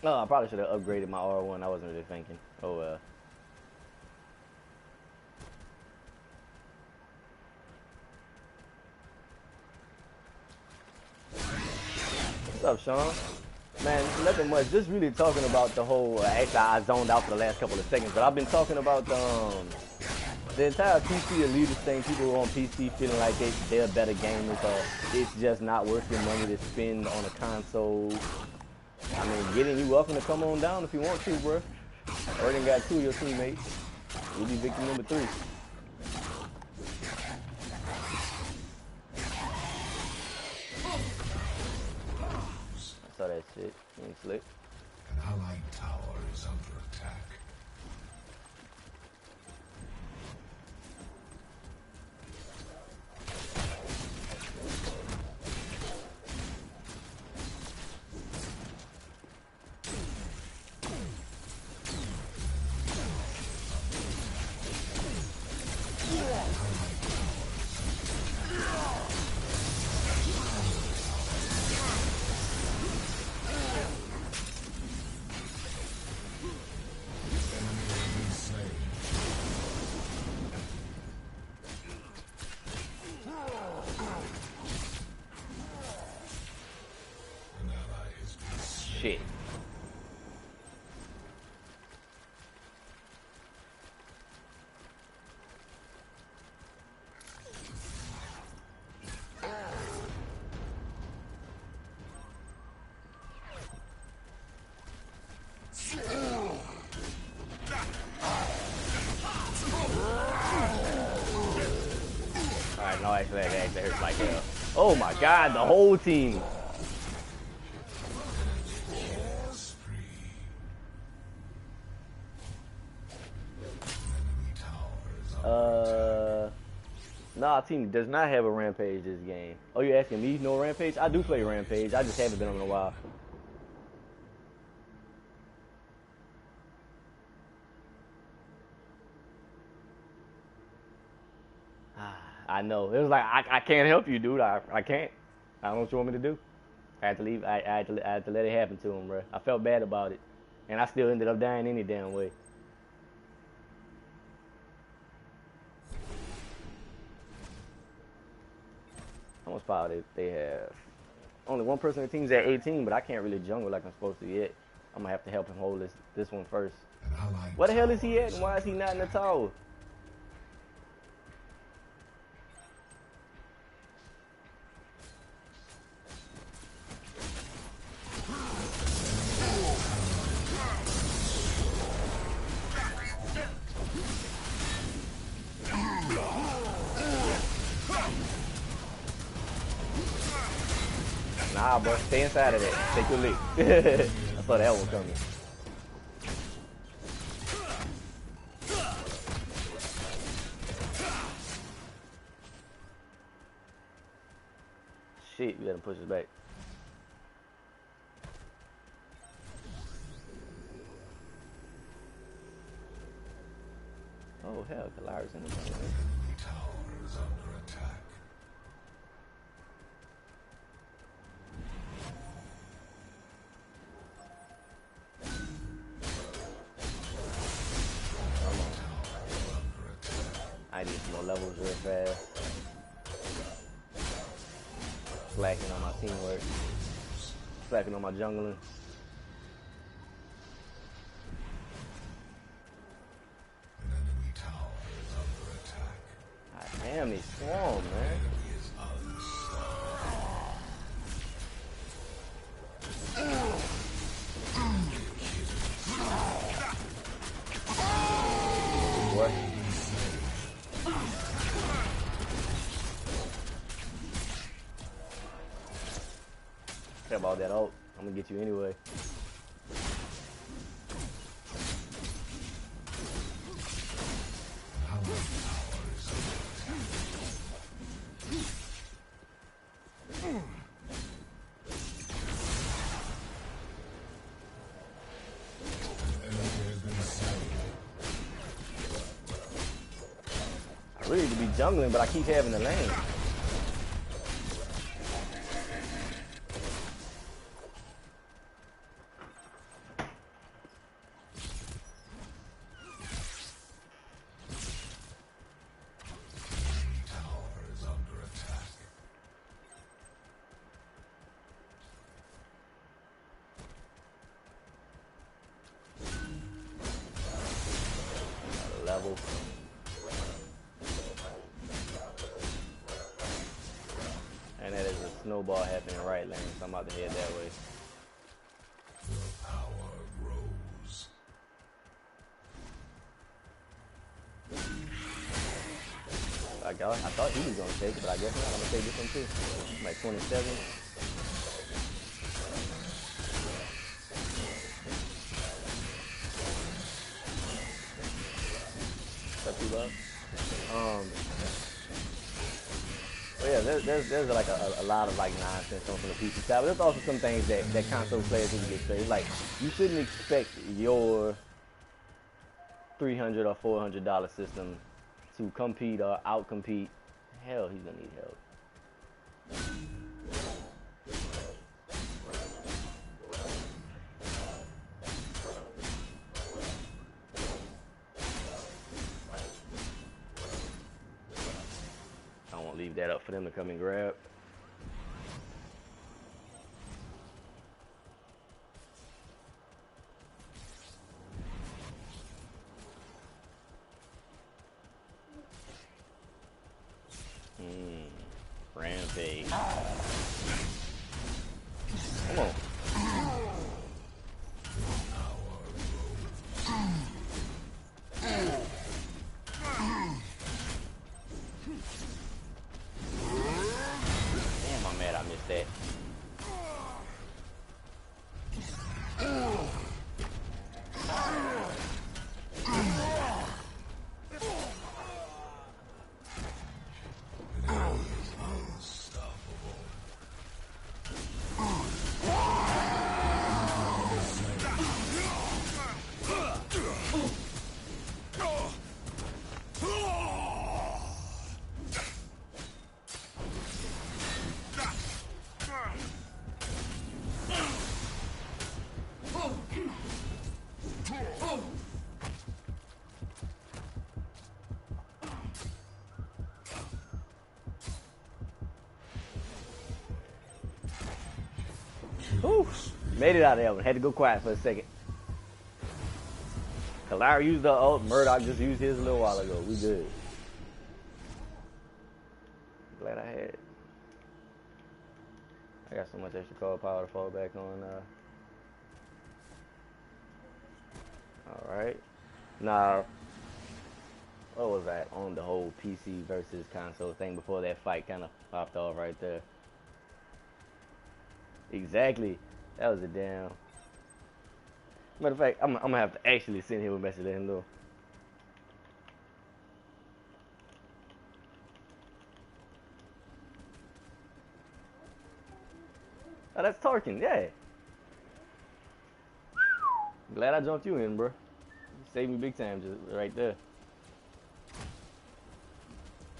Oh, I probably should have upgraded my R1. I wasn't really thinking. Oh well. What's up, Sean? Man, nothing much. Just really talking about the whole. Actually, I zoned out for the last couple of seconds, but I've been talking about the entire PC Elitist thing. People on PC feeling like they're better gamers, or it's just not worth your money to spend on a console. I mean, getting you welcome to come on down if you want to, bro. Already got 2 of your teammates. You'll be victim number 3. I saw that shit. You ain't slick. An allied tower is under attack. Shit. Alright, no, actually, that hurts like hell. Oh my god, the whole team. Nah, our team does not have a Rampage this game. Oh, you're asking me? No Rampage? I do play Rampage. I just haven't been on in a while. I know. It was like, I can't help you, dude. I can't. I don't know what you want me to do. I had to leave. I had to let it happen to him, bro. I felt bad about it. And I still ended up dying any damn way. How much power they have? Only one person on the team's at 18, but I can't really jungle like I'm supposed to yet. I'm gonna have to help him hold this one first. Where the hell is he at, and why is he not in the tower? Nah, bro, stay inside of that. Take your lick. I saw that one coming. Shit, you gotta push it back. Oh hell, Kalara's in the tower. Enemy tower is under attack. I need some more levels real fast. Slacking on my teamwork. Slacking on my jungling. An enemy tower is under attack. God damn, they swarm, man. What? Care about that ult. I'm gonna get you anyway. I really need to be jungling, but I keep having the lane. trouble. And that is a snowball happening right lane, so I'm about to head that way. The power grows. I thought he was gonna take it, but I guess not. I'm gonna take this one too. Like 27. What's up, T-Love? But yeah, there's like a lot of like nonsense on from the PC side, but there's also some things that console players need to get straight. Like, you shouldn't expect your $300 or $400 system to compete or outcompete. Hell, he's gonna need help. I won't leave that up for them to come and grab. Rampage. Come on. Damn, I'm mad I missed that. Whew. Made it out of that one. Had to go quiet for a second. Kalara used the ult. Murdoch just used his a little while ago. We good. Glad I had it. I got so much extra cold power to fall back on. Alright. Now, what was that on the whole PC versus console thing before that fight kind of popped off right there? Exactly. That was a damn. Matter of fact, I'm gonna have to actually send him a message, let him know. Oh, that's Tarkin, yeah. Glad I jumped you in, bro. You saved me big time just right there.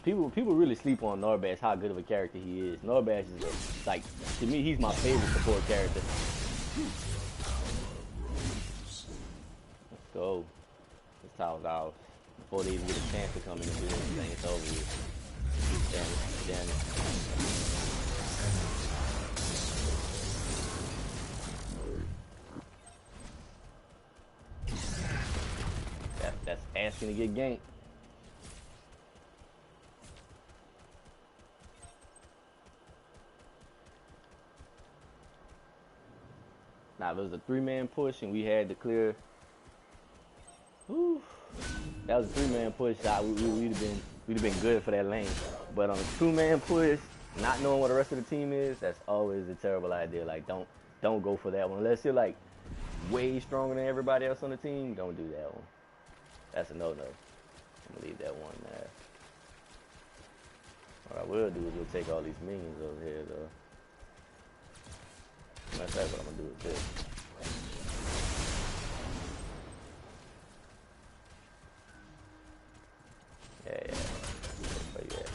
People really sleep on Norbash, how good of a character he is. Norbash is like, to me, he's my favorite support character. Let's go. This tower's ours. Before they even get a chance to come in and do anything, it's over with. Damn it. That's asking to get ganked. Now, if it was a 3-man push and we had to clear. Whew, that was a 3-man push. We'd have been good for that lane. But on a 2-man push, not knowing what the rest of the team is, that's always a terrible idea. Like, don't go for that one unless you're like way stronger than everybody else on the team. Don't do that one. That's a no-no. I'm gonna leave that one there. What I will do is we'll take all these minions over here, though. That's what I'm gonna do with this. Yeah. Where you at?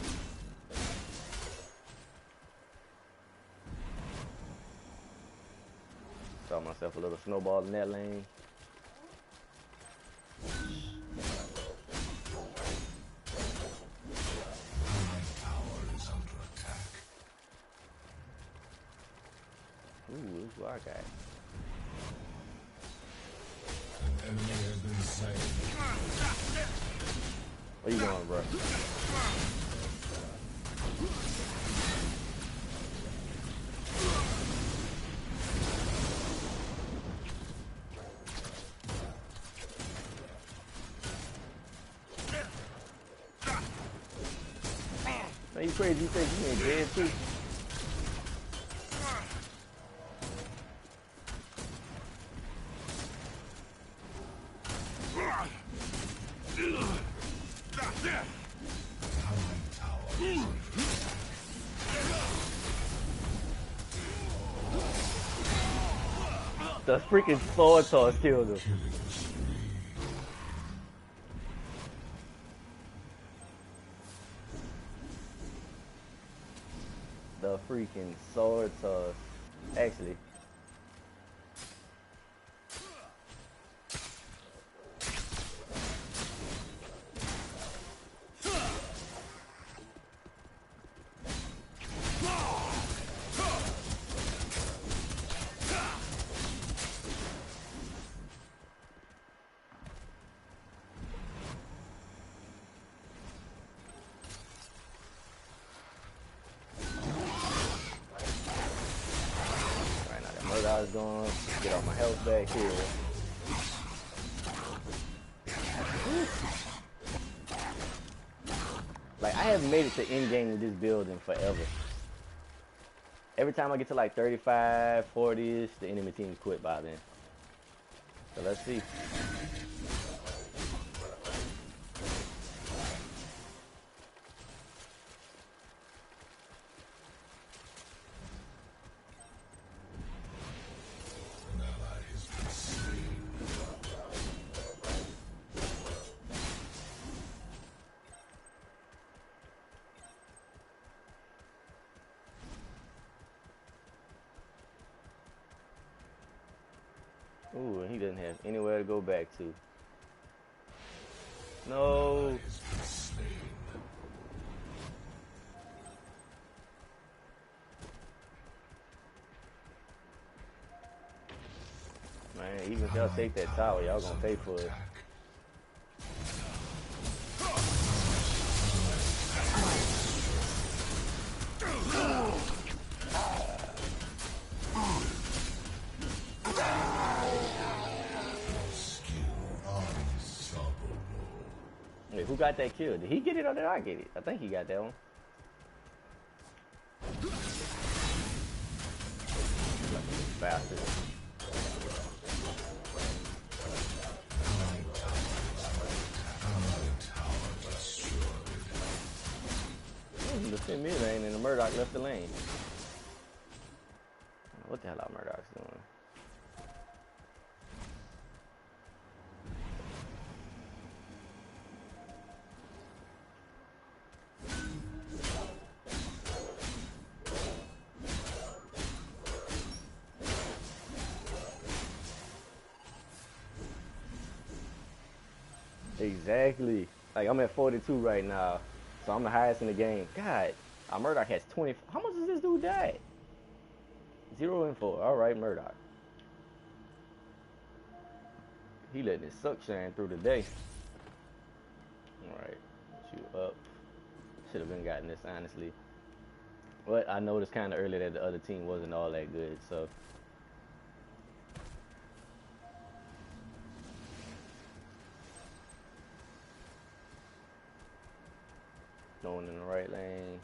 Saw myself a little snowball in that lane. Ooh, this is what I got. An enemy has been slain. Where you going, bro? Man, you crazy? You think you ain't dead too? The freaking sword toss killed him. The freaking sword toss. Actually. I was going get all my health back here. Like, I haven't made it to end game with this build in forever. Every time I get to like 35, 40-ish, the enemy team quit by then. So let's see. Ooh, and he doesn't have anywhere to go back to. No. Man, even if y'all take that tower, y'all gonna pay for it. Wait, who got that kill? Did he get it or did I get it? I think he got that one. Bastard. The 10 mid lane and the Murdoch left the lane. What the hell are Murdoch's doing? Exactly. Like, I'm at 42 right now, so I'm the highest in the game. God, Murdoch has 20. How much does this dude die? 0 and 4. All right, Murdoch. He letting his suck shine through the day. All right, shoot up. Should have been gotten this, honestly. But I noticed kind of early that the other team wasn't all that good, so. Going in the right lane.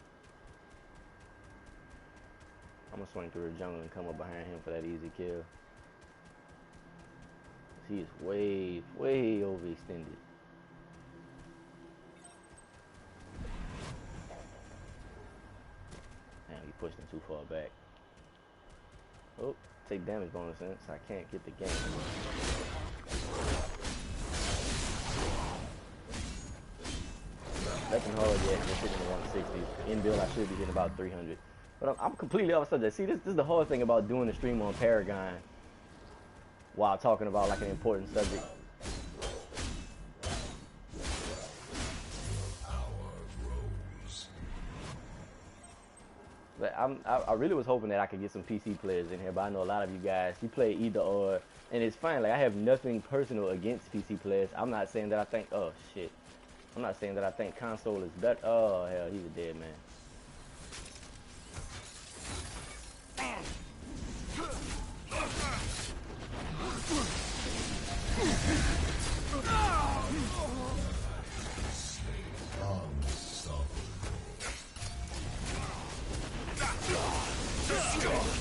I'm gonna swing through the jungle and come up behind him for that easy kill. He is way, way overextended. Damn, he pushed him too far back. Oh, take damage bonus since I can't get the game. Nothing hard yet. We're hitting the 160. In build, I should be hitting about 300. But I'm completely off subject. See, this is the hard thing about doing the stream on Paragon while talking about like an important subject. But I really was hoping that I could get some PC players in here, but I know a lot of you guys, you play either or, and it's fine. Like, I have nothing personal against PC players. I'm not saying that I think, oh shit. I'm not saying that I think console is better. Oh hell, he's a dead man.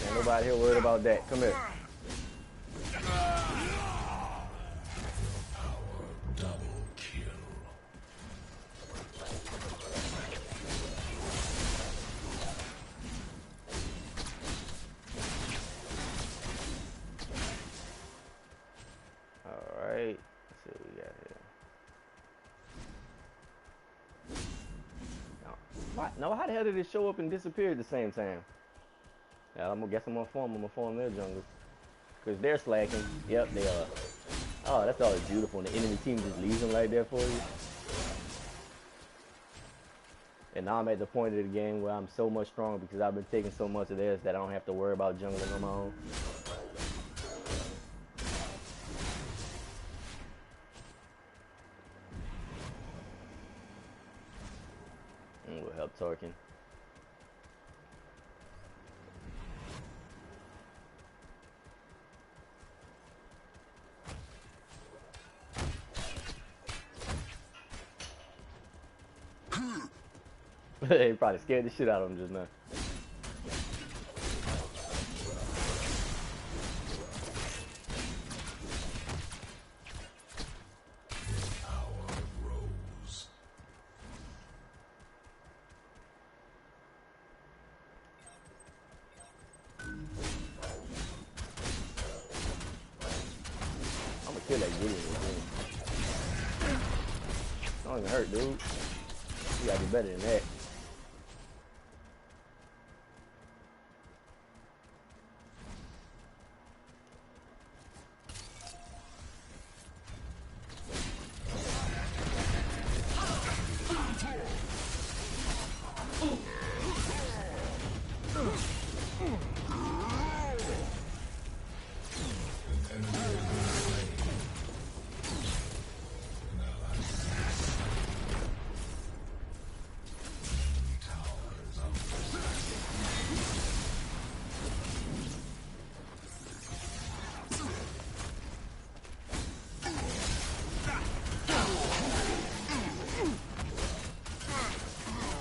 Ain't nobody here worried about that. Come here. Double kill. Alright. Let's see what we got here. No, how the hell did it show up and disappear at the same time? Yeah, I'm gonna form their jungles. Because they're slacking. Yep, they are. Oh, that's always beautiful. And the enemy team just leaves them right there for you. And now I'm at the point of the game where I'm so much stronger because I've been taking so much of theirs that I don't have to worry about jungling on my own. And we'll help Torkin. They probably scared the shit out of him just now. I'm gonna kill that Gideon again. Don't even hurt, dude. You gotta do better than that.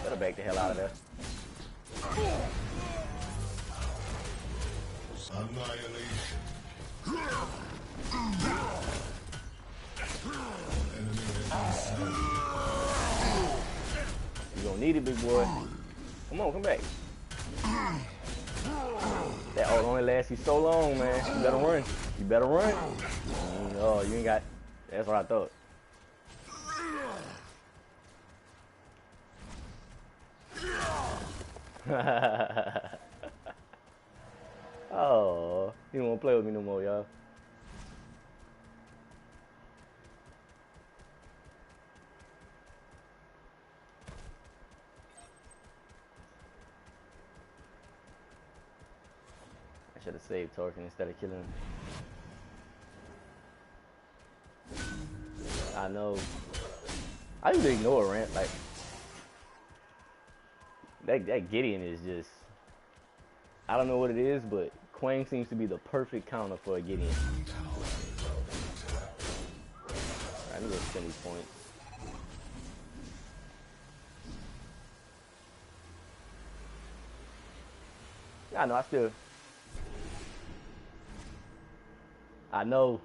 Better back the hell out of there. Annihilation. You gonna need it, big boy. Come on, come back. That ult only lasts you so long, man. You better run. You better run. Oh, you ain't got. That's what I thought. Oh, he don't want to play with me no more, y'all. I should have saved Torkin instead of killing him. I know. I usually ignore a ramp. Like that Gideon is just. I don't know what it is, but Quang seems to be the perfect counter for a Gideon. I need to spend these points. I know. I know.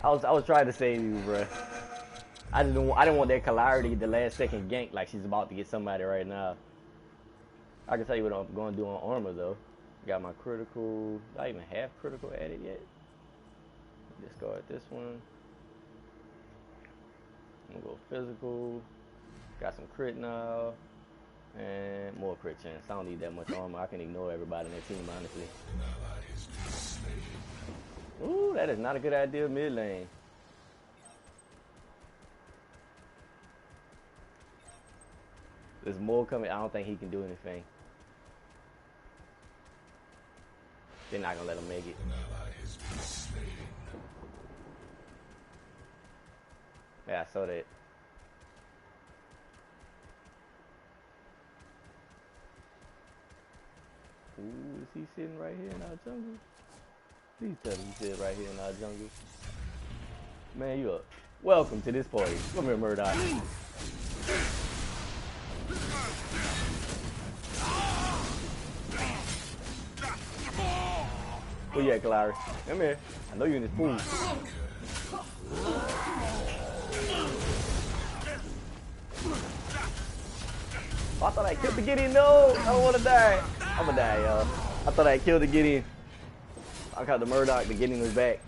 I was trying to save you, bruh. I didn't want that Clarity the last second gank like she's about to get somebody right now. I can tell you what I'm going to do on armor though. Got my critical. Not even half critical added yet. Discard this one. I'm gonna go physical. Got some crit now. And more crit chance. I don't need that much armor. I can ignore everybody in that team, honestly. Ooh, that is not a good idea mid lane. There's more coming. I don't think he can do anything. They're not gonna let him make it. Yeah, I saw that. Ooh, is he sitting right here in our jungle? Please tell me he's sitting right here in our jungle. Man, you up. Welcome to this party. Come here, Murdoch. Where you at, Clary? Come here. I know you in this pool. Oh, I thought I killed the Gideon. No, I don't want to die. I'm gonna die, y'all. I thought I killed the Gideon. I caught the Murdoch. The Gideon was back.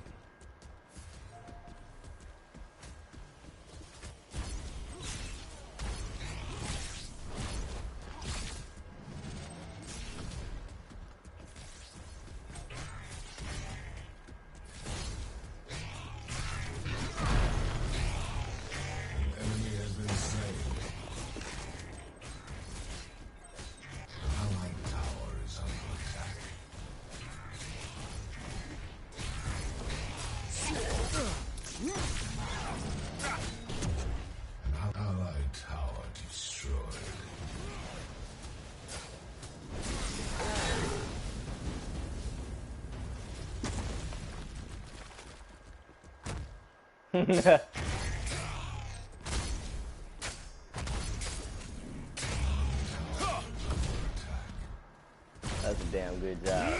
That's a damn good job.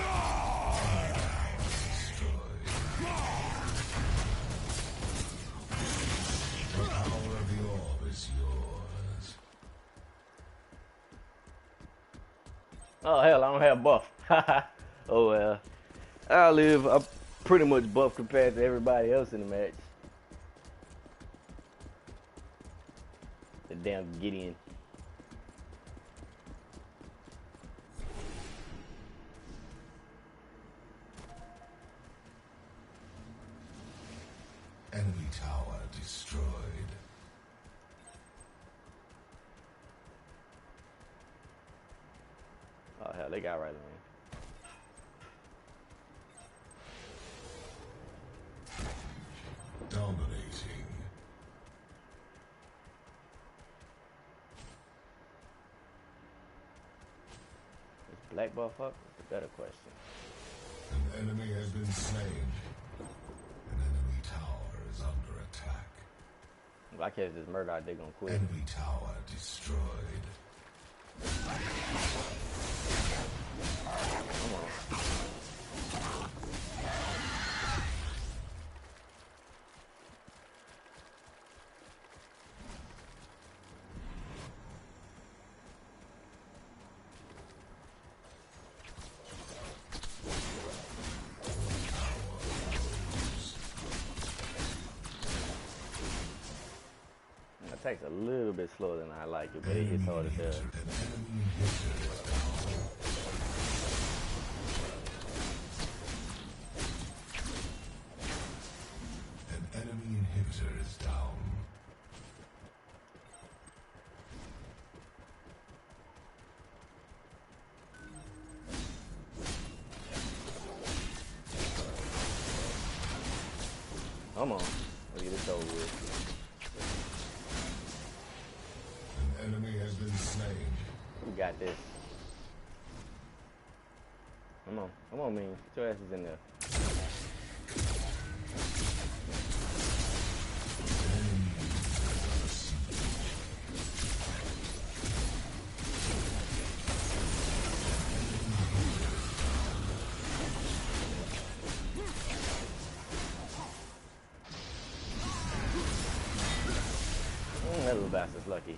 The power of the orb is yours. Oh hell, I don't have buff. Oh well. I'll live. I'm pretty much buff compared to everybody else in the match. The damn Gideon. Enemy tower destroyed. Oh hell, they got right on me. Dominating. Is black buff up? That's a better question. An enemy has been slain. An enemy tower is under attack. If I catch this Murdoch, they gonna quit. Enemy tower destroyed. Come on. It takes a little bit slower than I like it, but it gets hard as hell. An enemy inhibitor is down. Come on. Let's get this over with. An enemy has been slain. We got this. Come on. Come on, man. Get your asses in there. That little bastard's lucky.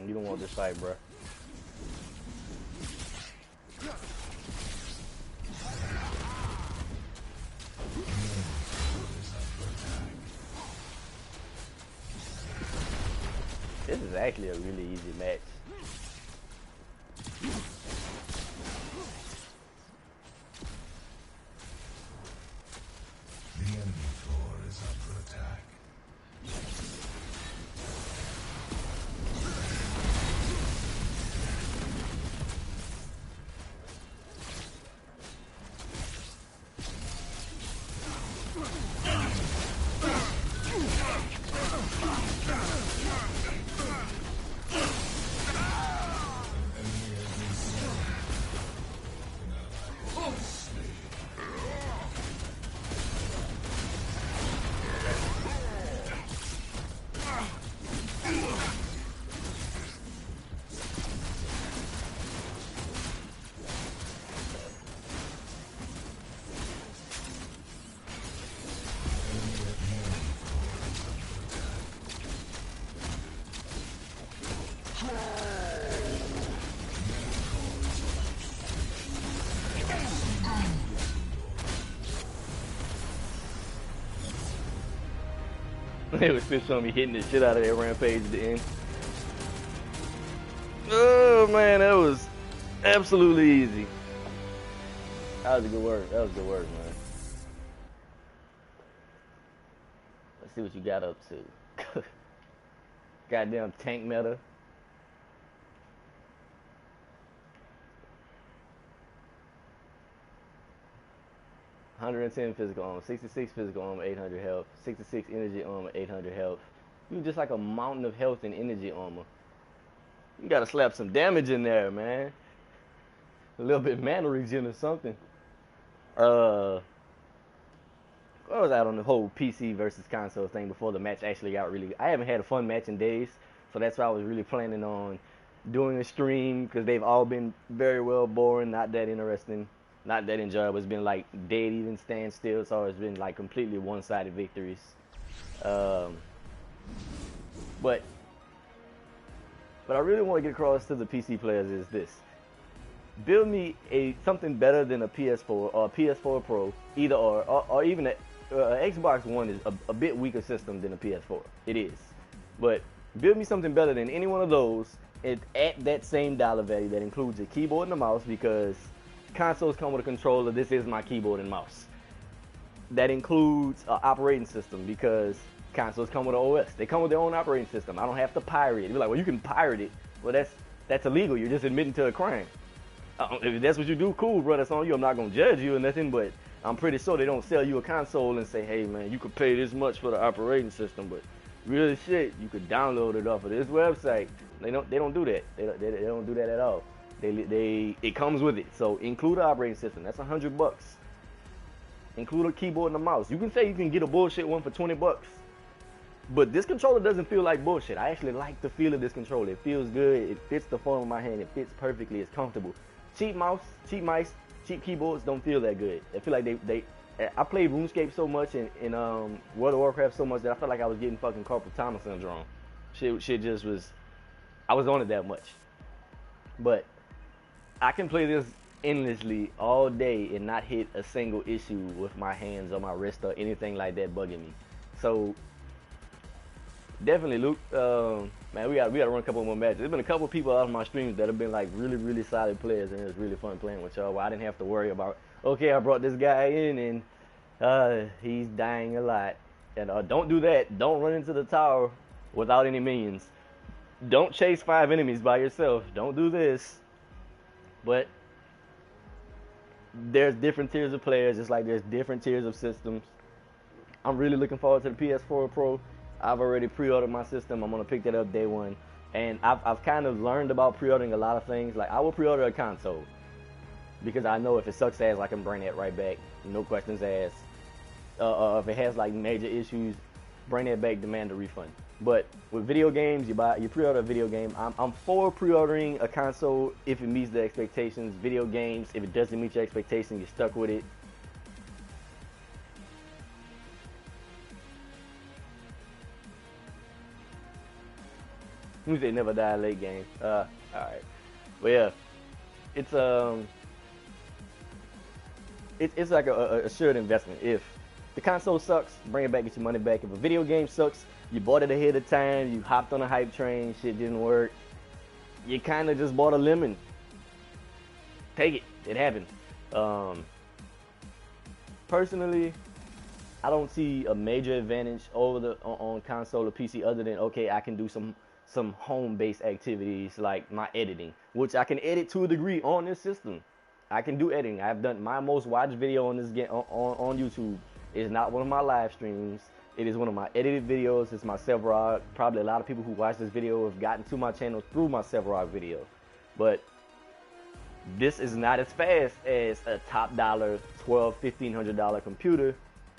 You don't want this fight, bruh. This is actually a really easy match. The enemy core is under attack. They was still showing me hitting the shit out of that rampage at the end. Oh man, that was absolutely easy. That was a good word. That was good word, man. Let's see what you got up to. Goddamn tank meta. "110 physical armor, 66 physical armor, 800 health, 66 energy armor, 800 health. You just like a mountain of health and energy armor. You gotta slap some damage in there, man. A little bit mana regen or something. What was out on the whole PC versus console thing before the match actually got really... I haven't had a fun match in days, so that's why I was really planning on doing a stream, because they've all been very well boring, not that interesting, not that enjoyable. It's been like dead even standstill, so it's been like completely one-sided victories. But I really want to get across to the PC players is this. Build me something better than a PS4 or a PS4 Pro, either or even a Xbox One is a bit weaker system than a PS4. It is. But build me something better than any one of those at that same dollar value that includes a keyboard and a mouse, because consoles come with a controller. This is my keyboard and mouse. That includes an operating system, because consoles come with an OS. They come with their own operating system. I don't have to pirate it. You're like, well, you can pirate it. Well, that's illegal. You're just admitting to a crime. If that's what you do, cool, bro. That's on you. I'm not gonna judge you or nothing, but I'm pretty sure they don't sell you a console and say, hey, man, you could pay this much for the operating system, but real shit, you could download it off of this website. They don't do that. They don't do that at all. It comes with it. So include the operating system. That's $100. Include a keyboard and a mouse. You can say you can get a bullshit one for $20, but this controller doesn't feel like bullshit. I actually like the feel of this controller. It feels good. It fits the form of my hand. It fits perfectly. It's comfortable. Cheap mouse, cheap mice, cheap keyboards don't feel that good. I feel like I played RuneScape so much and World of Warcraft so much that I felt like I was getting fucking carpal tunnel syndrome. Shit just was, I was on it that much. But I can play this endlessly all day and not hit a single issue with my hands or my wrist or anything like that bugging me. So definitely, Luke, man, we gotta run a couple more matches. There's been a couple people out of my streams that have been like really, really solid players, and it's really fun playing with y'all. Well, I didn't have to worry about, okay, I brought this guy in and he's dying a lot. And don't do that. Don't run into the tower without any minions. Don't chase 5 enemies by yourself. Don't do this. But there's different tiers of players, just like there's different tiers of systems. I'm really looking forward to the PS4 Pro. I've already pre-ordered my system. I'm gonna pick that up day one, and I've kind of learned about pre-ordering a lot of things. Like I will pre-order a console because I know if it sucks ass, I can bring that right back, no questions asked. If it has like major issues, bring that back, demand a refund. But with video games, you pre-order a video game. I'm for pre-ordering a console if it meets the expectations. Video games, if it doesn't meet your expectations, you're stuck with it. They never die late game. All right. Well, yeah, it's like a assured investment. If the console sucks, bring it back, get your money back. If a video game sucks, you bought it ahead of time, you hopped on a hype train, shit didn't work, you kind of just bought a lemon. Take it. It happened. Personally, I don't see a major advantage over on console or PC other than, okay, I can do some home-based activities like my editing, which I can edit to a degree on this system. I can do editing. I've done my most watched video on this game on YouTube. It's not one of my live streams. It is one of my edited videos. It's my Sevrog. Probably a lot of people who watch this video have gotten to my channel through my Sevrog video. But this is not as fast as a top dollar $1,200, $1,500 computer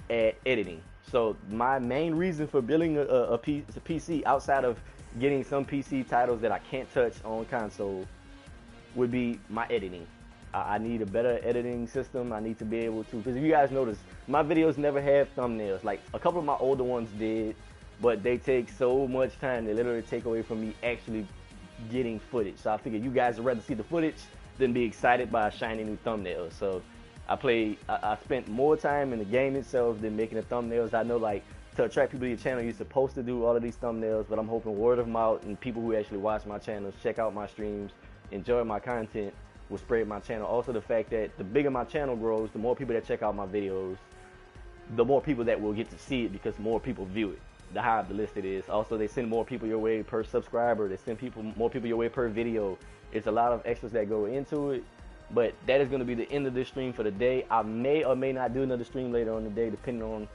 at editing. So my main reason for building a PC outside of getting some PC titles that I can't touch on console would be my editing. I need a better editing system. I need to be able to, because if you guys notice, my videos never have thumbnails. Like a couple of my older ones did, but they take so much time. They literally take away from me actually getting footage. So I figured you guys would rather see the footage than be excited by a shiny new thumbnail. So I spent more time in the game itself than making the thumbnails. I know like to attract people to your channel, you're supposed to do all of these thumbnails, but I'm hoping word of mouth and people who actually watch my channels, check out my streams, enjoy my content, will spread my channel. Also the fact that the bigger my channel grows, the more people that check out my videos, the more people that will get to see it because more people view it. The higher the list it is. Also, they send more people your way per subscriber. They send more people your way per video. It's a lot of extras that go into it. But that is going to be the end of this stream for the day. I may or may not do another stream later on the day, depending on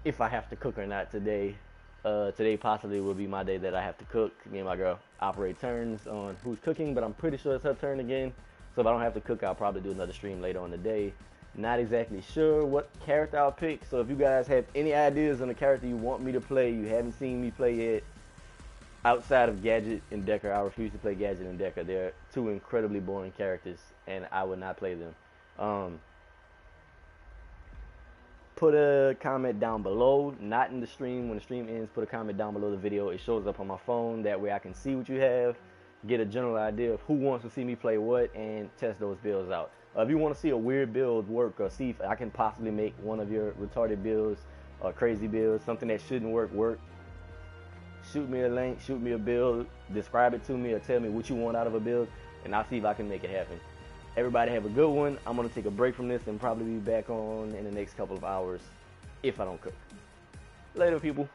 if I have to cook or not today. Today possibly will be my day that I have to cook. Me and my girl operate turns on who's cooking, but I'm pretty sure it's her turn again. So if I don't have to cook, I'll probably do another stream later on the day. Not exactly sure what character I'll pick. So if you guys have any ideas on the character you want me to play, you haven't seen me play yet, outside of Gadget and Decker, I refuse to play Gadget and Decker. They're two incredibly boring characters, and I would not play them. Put a comment down below, not in the stream. When the stream ends, put a comment down below the video. It shows up on my phone. That way I can see what you have, get a general idea of who wants to see me play what, and test those builds out. If you want to see a weird build work, or see if I can possibly make one of your retarded builds or crazy builds, something that shouldn't work, shoot me a link, shoot me a build, describe it to me, or tell me what you want out of a build, and I'll see if I can make it happen. Everybody have a good one. I'm going to take a break from this and probably be back on in the next couple of hours if I don't cook. Later, people.